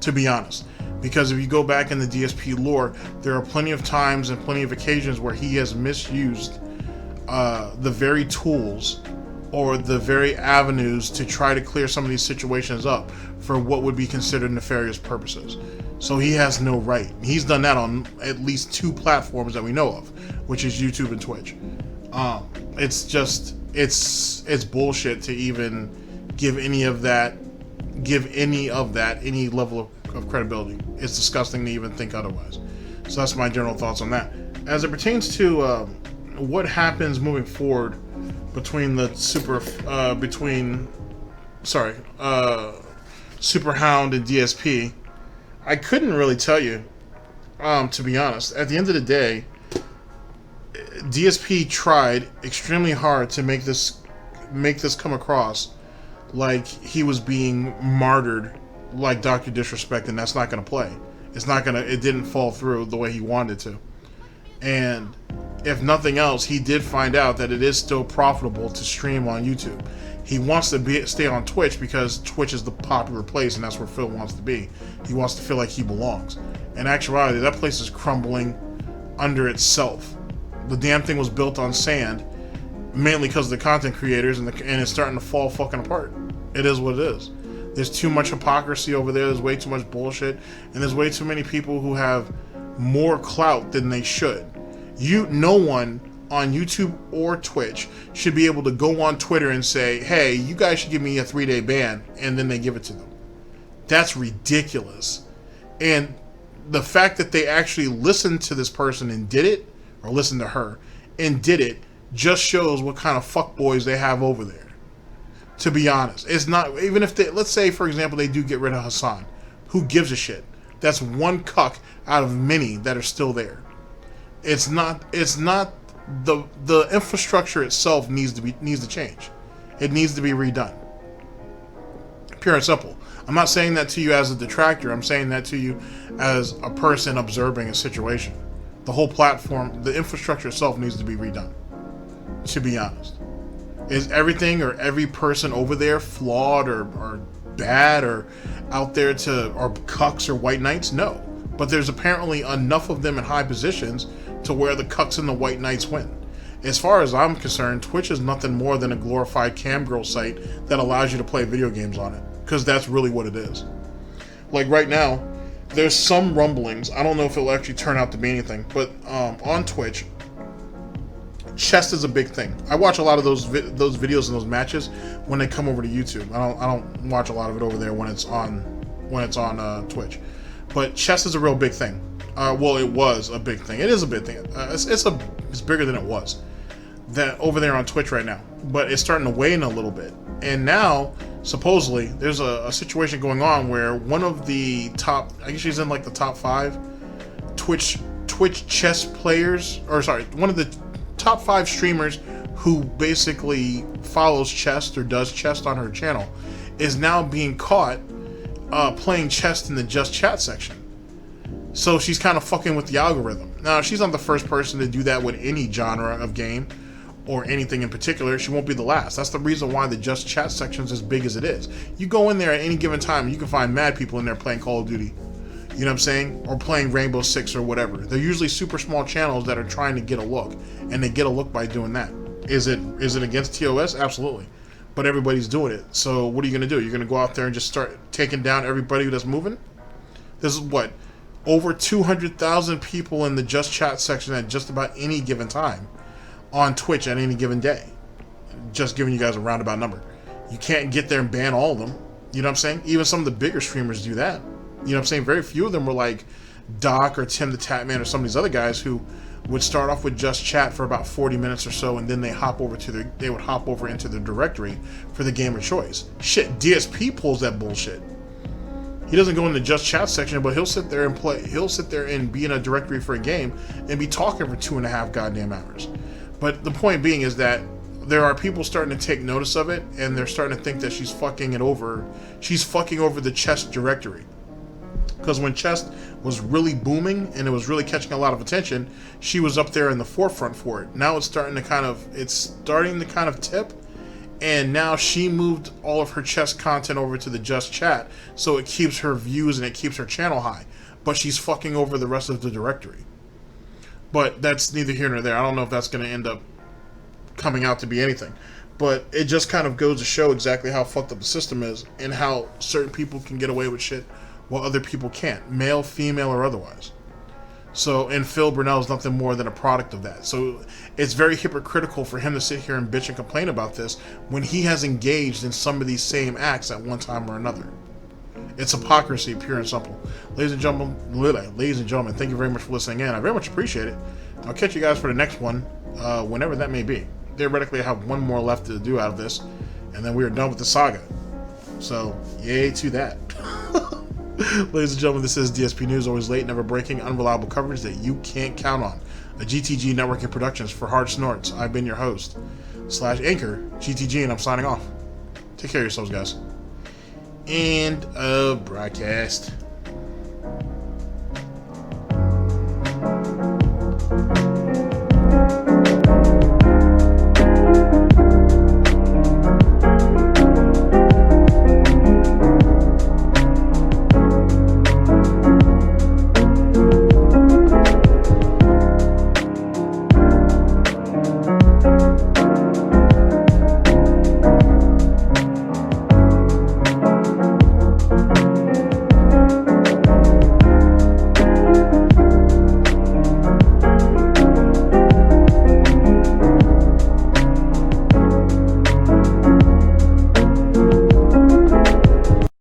to be honest. Because if you go back in the DSP lore, there are plenty of times and plenty of occasions where he has misused the very tools or the very avenues to try to clear some of these situations up for what would be considered nefarious purposes. So he has no right. He's done that on at least 2 platforms that we know of, which is YouTube and Twitch. It's just, it's bullshit to even give any of that any level of credibility. It's disgusting to even think otherwise. So that's my general thoughts on that. As it pertains to what happens moving forward between the Super Hound and DSP, I couldn't really tell you, to be honest. At the end of the day, DSP tried extremely hard to make this come across like he was being martyred like Dr. Disrespect, and that's not going to play. It didn't fall through the way he wanted to. And if nothing else, he did find out that it is still profitable to stream on YouTube. He wants to stay on Twitch because Twitch is the popular place, and that's where Phil wants to be. He wants to feel like he belongs. In actuality, that place is crumbling under itself. The damn thing was built on sand, mainly because of the content creators, and it's starting to fall fucking apart. It is what it is. There's too much hypocrisy over there. There's way too much bullshit, and there's way too many people who have more clout than they should. No one on YouTube or Twitch should be able to go on Twitter and say, hey, you guys should give me a 3-day ban, and then they give it to them. That's ridiculous. And the fact that they actually listened to this person and did it, or listened to her and did it, just shows what kind of fuckboys they have over there. To be honest, it's not, even if they, let's say for example they do get rid of Hassan, who gives a shit? That's one cuck out of many that are still there. It's not the infrastructure itself needs to change. It needs to be redone. Pure and simple. I'm not saying that to you as a detractor. I'm saying that to you as a person observing a situation. The whole platform, the infrastructure itself needs to be redone. To be honest. Is everything or every person over there flawed or bad or out there or cucks or white knights? No. But there's apparently enough of them in high positions to where the cucks and the white knights win. As far as I'm concerned, Twitch is nothing more than a glorified cam girl site that allows you to play video games on it. Because that's really what it is. Like right now, there's some rumblings. I don't know if it'll actually turn out to be anything. But on Twitch, chess is a big thing. I watch a lot of those videos and those matches when they come over to YouTube. I don't watch a lot of it over there when it's on Twitch. But chess is a real big thing. Well, it was a big thing. It is a big thing. It's bigger than it was. That over there on Twitch right now, but it's starting to wane a little bit. And now, supposedly, there's a situation going on where one of the top, I guess she's in like the top 5 Twitch chess players, or sorry, one of the top 5 streamers who basically follows chess or does chess on her channel is now being caught playing chess in the just chat section. So she's kind of fucking with the algorithm. Now, she's not the first person to do that with any genre of game or anything in particular. She won't be the last. That's the reason why the just chat section is as big as it is. You go in there at any given time, you can find mad people in there playing Call of Duty. You know what I'm saying? Or playing Rainbow Six or whatever. They're usually super small channels that are trying to get a look. And they get a look by doing that. Is it against TOS? Absolutely. But everybody's doing it. So what are you going to do? You're going to go out there and just start taking down everybody that's moving? This is what? Over 200,000 people in the just chat section at just about any given time on Twitch at any given day. Just giving you guys a roundabout number. You can't get there and ban all of them. You know what I'm saying? Even some of the bigger streamers do that. You know what I'm saying? Very few of them were like Doc or Tim the Tatman or some of these other guys who would start off with just chat for about 40 minutes or so, and then they would hop over into the directory for the game of choice. Shit, DSP pulls that bullshit. He doesn't go in the just chat section, but he'll sit there and play. He'll sit there and be in a directory for a game and be talking for 2.5 goddamn hours. But the point being is that there are people starting to take notice of it, and they're starting to think that she's fucking it over. She's fucking over the chess directory. Because when chess was really booming and it was really catching a lot of attention, she was up there in the forefront for it. Now it's starting to kind of tip, and now she moved all of her chess content over to the just chat, so it keeps her views and it keeps her channel high. But she's fucking over the rest of the directory. But that's neither here nor there. I don't know if that's going to end up coming out to be anything. But it just kind of goes to show exactly how fucked up the system is and how certain people can get away with shit while other people can't, male, female, or otherwise. So, and Phil Burnell is nothing more than a product of that. So it's very hypocritical for him to sit here and bitch and complain about this when he has engaged in some of these same acts at one time or another. It's hypocrisy, pure and simple. Ladies and gentlemen, thank you very much for listening in. I very much appreciate it. I'll catch you guys for the next one, whenever that may be. Theoretically, I have one more left to do out of this, and then we are done with the saga. So, yay to that. Ladies and gentlemen, this is DSP News, always late, never breaking, unreliable coverage that you can't count on. A GTG Networking Productions for Hard Snorts. I've been your host, /anchor, GTG, and I'm signing off. Take care of yourselves, guys. End of broadcast.